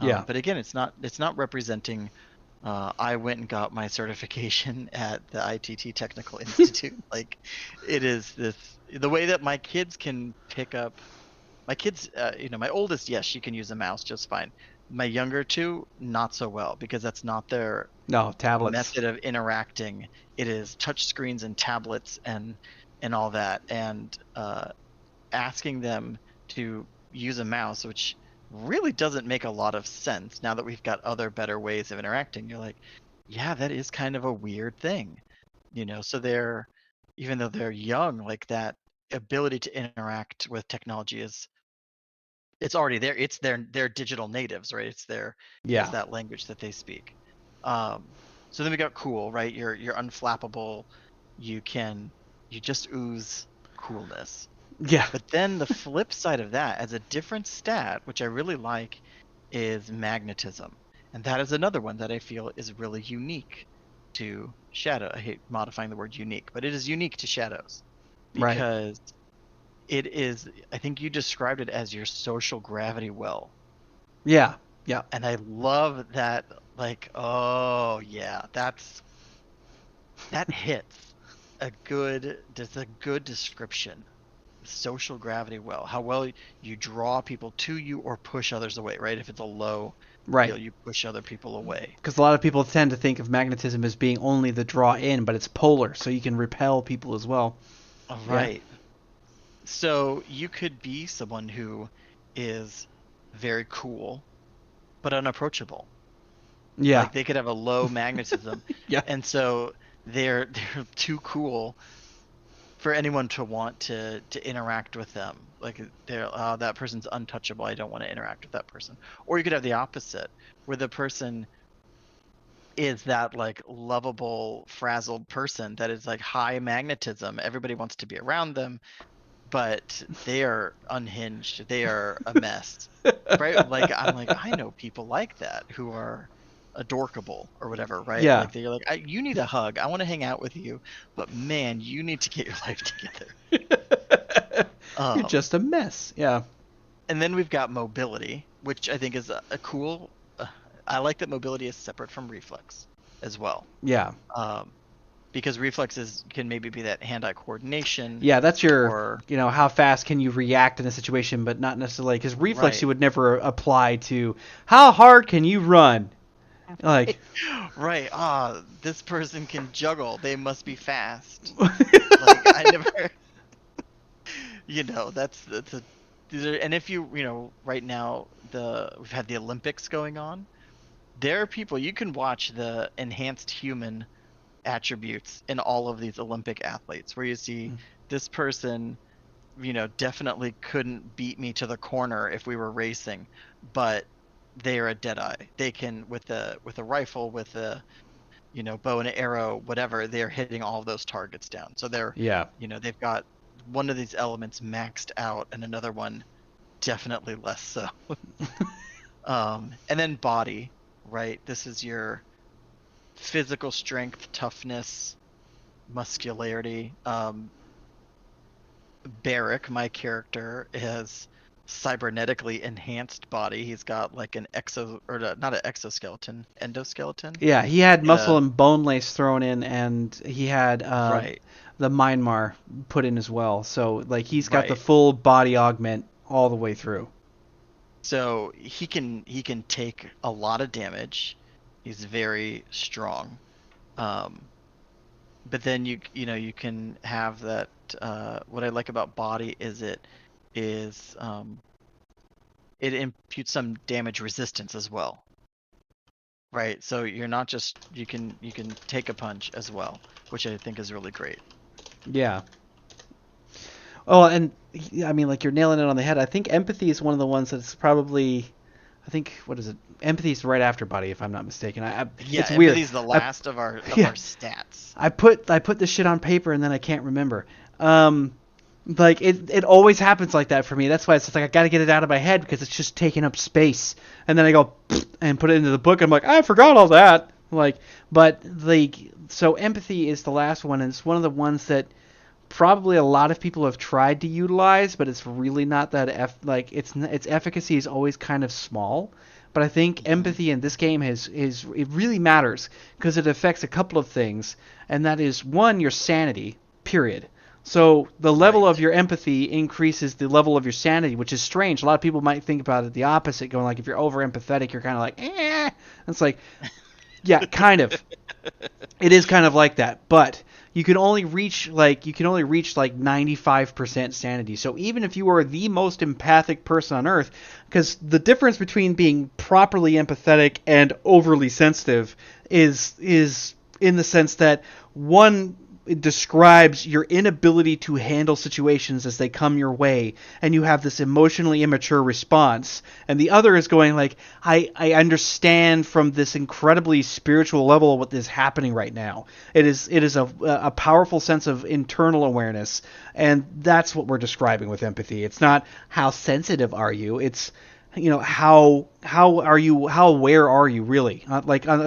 Yeah. But again, it's not representing. I went and got my certification at the ITT Technical Institute. Like, it is the way that my kids can pick up. My kids, my oldest, yes, she can use a mouse just fine. My younger two, not so well, because that's not their No, tablets. method of interacting. It is touch screens and tablets and all that, and asking them to use a mouse, which really doesn't make a lot of sense now that we've got other better ways of interacting. You're like, yeah, that is kind of a weird thing, so they're, even though they're young, like that ability to interact with technology it's already there. It's they're digital natives, right? It's Yeah. that language that they speak. So then we got cool, right? You're unflappable. You just ooze coolness. Yeah. But then the flip side of that, as a different stat, which I really like, is magnetism. And that is another one that I feel is really unique to Shadow. I hate modifying the word unique, but it is unique to Shadows. Right. Because it is, I think you described it as your social gravity well. Yeah. Yeah. And I love that, like, oh yeah, that hits that's a good description. Social gravity well, how well you draw people to you or push others away, right? If it's a low Right. feel, you push other people away. Because a lot of people tend to think of magnetism as being only the draw in, but it's polar, so you can repel people as well. All right. So you could be someone who is very cool, but unapproachable. Yeah. Like they could have a low magnetism. Yeah. And so they're too cool for anyone to want to interact with them. Like that person's untouchable. I don't want to interact with that person. Or you could have the opposite, where the person is that like lovable, frazzled person that is like high magnetism. Everybody wants to be around them. but they are unhinged. They are a mess, right? Like I'm like I know people like that who are adorkable or whatever, right? Yeah. Like they're like, you need a hug. I want to hang out with you, but man, you need to get your life together. You're Um, just a mess. Yeah. and then we've got mobility, which I think is a cool. I like that mobility is separate from reflex as well. Yeah. Because reflexes can maybe be that hand-eye coordination. Yeah, that's your, Or how fast can you react in a situation, but not necessarily, because reflex Right. you would never apply to how hard can you run? Like, right, this person can juggle. They must be fast. Like I never, that's a. These are, and if right now we've had the Olympics going on. There are people you can watch the enhanced human attributes in all of these Olympic athletes, where you see this person, definitely couldn't beat me to the corner if we were racing, but they are a Deadeye. They can with a rifle, with a bow and arrow, whatever. They're hitting all of those targets down. So they're yeah. they've got one of these elements maxed out, and another one definitely less so. And then body, right? This is your physical strength, toughness, muscularity. Barrick, my character, has cybernetically enhanced body. He's got like an not an exoskeleton, endoskeleton. Yeah, he had muscle Yeah. and bone lace thrown in, and he had Right. the Myanmar put in as well. So, like, he's got the Right. full body augment all the way through. So he can take a lot of damage. He's very strong. But then you can have that. What I like about body is it imputes some damage resistance as well. Right. So you're not just you can take a punch as well, which I think is really great. Yeah. Oh, and I mean, like, you're nailing it on the head. I think empathy is one of the ones that's probably, I think, what is it? Empathy is right after body, if I'm not mistaken. Yeah, it's weird. empathy's the last of our yeah. our stats. I put this shit on paper and then I can't remember. Like it always happens like that for me. That's why it's like I got to get it out of my head because it's just taking up space. And then I go and put it into the book. I'm like, I forgot all that. Like, but so empathy is the last one, and it's one of the ones that probably a lot of people have tried to utilize, but it's really not that its efficacy is always kind of small. But I think empathy in this game it really matters because it affects a couple of things, and that is one, your sanity, period. So the level of your empathy increases the level of your sanity, which is strange. A lot of people might think about it the opposite, going like, if you're over empathetic, you're kind of like, eh. It's like, yeah, kind of. It is kind of like that, but you can only reach like 95% sanity. So even if you are the most empathic person on earth, because the difference between being properly empathetic and overly sensitive is in the sense that one describes your inability to handle situations as they come your way, and you have this emotionally immature response, and the other is going like, I understand from this incredibly spiritual level what is happening right now. It is a powerful sense of internal awareness, and that's what we're describing with empathy. It's not how sensitive are you, it's how aware are you really,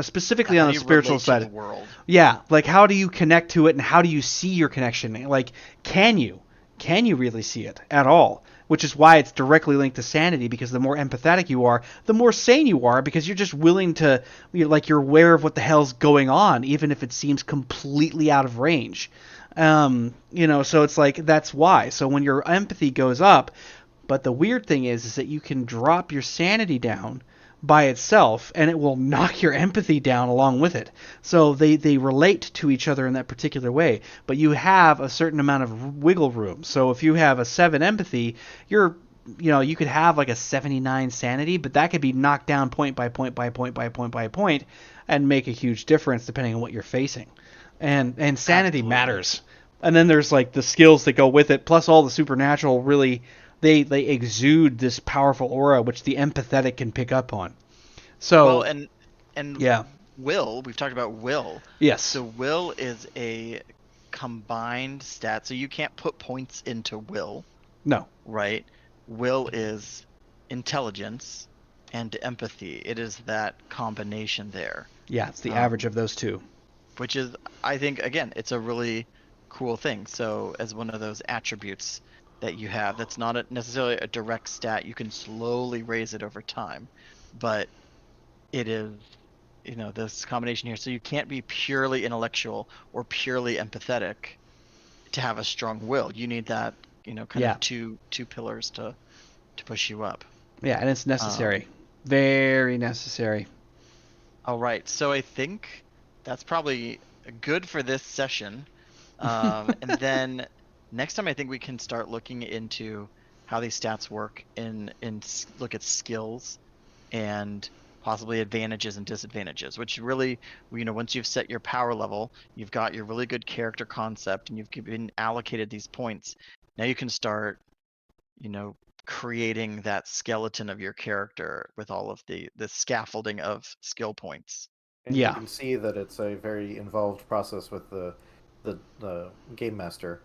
specifically on the spiritual side. World. Yeah, like how do you connect to it, and how do you see your connection? Like, can you really see it at all? Which is why it's directly linked to sanity, because the more empathetic you are, the more sane you are, because you're just willing to, you're aware of what the hell's going on, even if it seems completely out of range. So it's like, that's why. So when your empathy goes up, but the weird thing is that you can drop your sanity down by itself, and it will knock your empathy down along with it. So they relate to each other in that particular way, but you have a certain amount of wiggle room. So if you have a 7 empathy, you could have like a 79 sanity, but that could be knocked down point by point by point by point by point and make a huge difference depending on what you're facing. And sanity Absolutely. matters. And then there's like the skills that go with it, plus all the supernatural really. They exude this powerful aura which the empathetic can pick up on. So and yeah. will, we've talked about will. Yes. So will is a combined stat. So you can't put points into will, No. right? Will is intelligence and empathy. It is that combination there, Yeah, it's the Um, average of those two. which is, I think, again, it's a really cool thing. So as one of those attributes that you have, that's not necessarily a direct stat. You can slowly raise it over time, but it is, this combination here. So you can't be purely intellectual or purely empathetic to have a strong will. You need that, kind Yeah. of two pillars to push you up. Yeah, and it's necessary. Very necessary. All right, so I think that's probably good for this session. And then next time, I think we can start looking into how these stats work look at skills and possibly advantages and disadvantages, which really, once you've set your power level, you've got your really good character concept, and you've been allocated these points. Now you can start, creating that skeleton of your character with all of the scaffolding of skill points. And Yeah. you can see that it's a very involved process with the game master,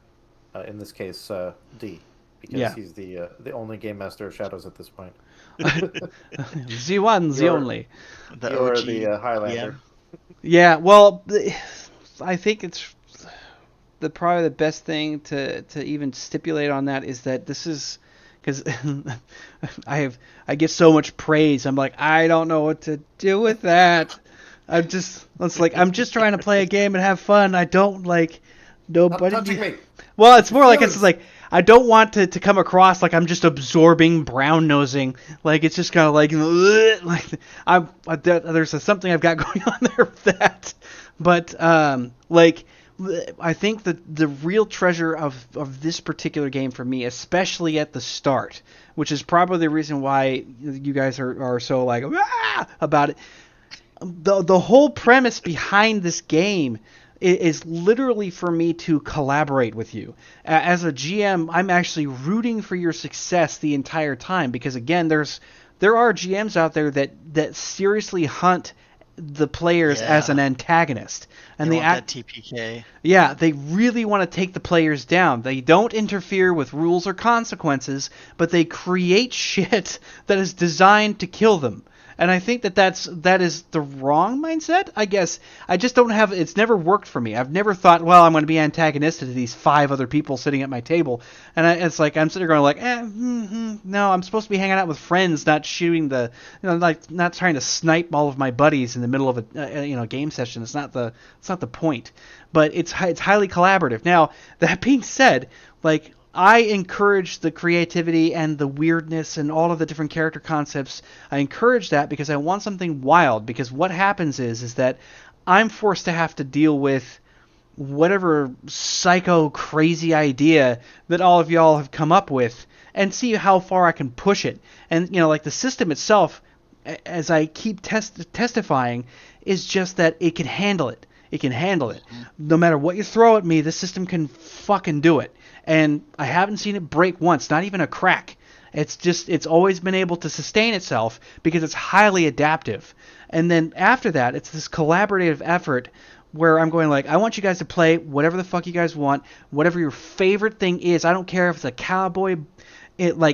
in this case D, because Yeah. he's the only game master of Shadows at this point. The one, the You're- only. The You're OG the Highlander. PM. Yeah, well, I think it's probably the best thing to even stipulate on that is that this is because I get so much praise. I'm like, I don't know what to do with that. I'm just trying to play a game and have fun. I don't like nobody. Stop touching me. Well, it's more like it's Feelings. like I don't want to come across like I'm just absorbing brown nosing. Like it's just kind of like there's something I've got going on there with that. But I think that the real treasure of this particular game for me, especially at the start, which is probably the reason why you guys are so like about it. The whole premise behind this game is literally for me to collaborate with you. As a GM, I'm actually rooting for your success the entire time because again, there are GMs out there that seriously hunt the players as an antagonist, and They want that TPK. Yeah, they really want to take the players down. They don't interfere with rules or consequences, but they create shit that is designed to kill them. And I think that is the wrong mindset, I guess. I just don't have... It's never worked for me. I've never thought, well, I'm going to be antagonistic to these 5 other people sitting at my table. And it's like, I'm sitting there going like, no, I'm supposed to be hanging out with friends, not shooting not trying to snipe all of my buddies in the middle of a game session. It's not the point. But it's highly collaborative. Now, that being said, like... I encourage the creativity and the weirdness and all of the different character concepts. I encourage that because I want something wild. Because what happens is that I'm forced to have to deal with whatever psycho crazy idea that all of y'all have come up with and see how far I can push it. And, like the system itself, as I keep testifying, is just that it can handle it. It can handle it. No matter what you throw at me, the system can fucking do it. And I haven't seen it break once, not even a crack. It's always been able to sustain itself because it's highly adaptive. And then after that, it's this collaborative effort where I'm going like, I want you guys to play whatever the fuck you guys want, whatever your favorite thing is. I don't care if it's a cowboy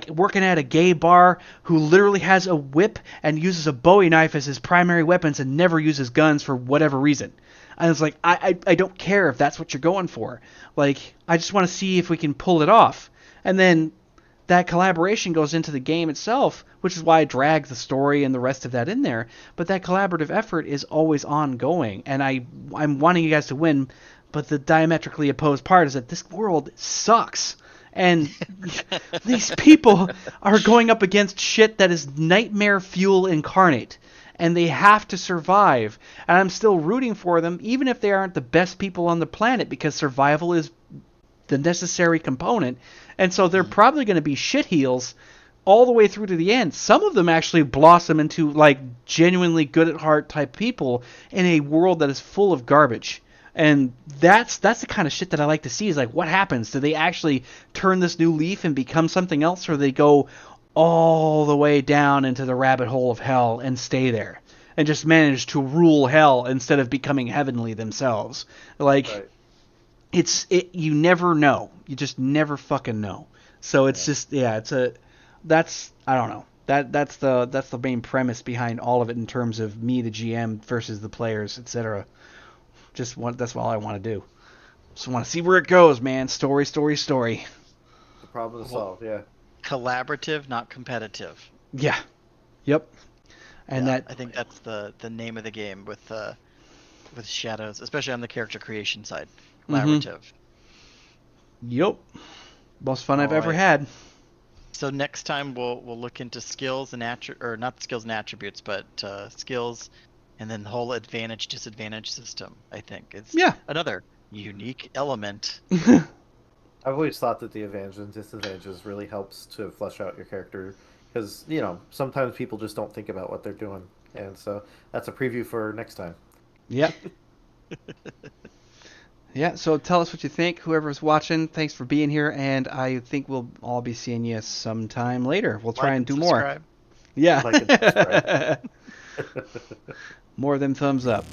working at a gay bar who literally has a whip and uses a Bowie knife as his primary weapons and never uses guns for whatever reason. And it's like, I don't care if that's what you're going for. Like, I just want to see if we can pull it off. And then that collaboration goes into the game itself, which is why I drag the story and the rest of that in there. But that collaborative effort is always ongoing. And I'm wanting you guys to win, but the diametrically opposed part is that this world sucks. And these people are going up against shit that is nightmare fuel incarnate. And they have to survive. And I'm still rooting for them, even if they aren't the best people on the planet, because survival is the necessary component. And so they're probably going to be shitheels all the way through to the end. Some of them actually blossom into like genuinely good at heart type people in a world that is full of garbage. And that's the kind of shit that I like to see, is like, what happens? Do they actually turn this new leaf and become something else, or they go all the way down into the rabbit hole of hell and stay there and just manage to rule hell instead of becoming heavenly themselves? Like, Right. you never know. You just never fucking know. So it's just that's I don't know. That's the main premise behind all of it in terms of me, the GM, versus the players, etc. That's all I want to do. Just want to see where it goes, man. Story. The problem is solved. Yeah. Collaborative, not competitive. Yeah. Yep. And I think that's the name of the game with Shadows, especially on the character creation side. Collaborative. Yep. Most fun I've ever Alright. had. So next time we'll look into skills and or not skills and attributes, but skills, and then the whole advantage disadvantage system. I think it's another unique element. I've always thought that the advantages and disadvantages really helps to flesh out your character, because sometimes people just don't think about what they're doing, and so that's a preview for next time. Yep. Yeah, so tell us what you think. Whoever's watching, thanks for being here, and I think we'll all be seeing you sometime later. We'll try and do more. Yeah. Like and subscribe. More of them thumbs up.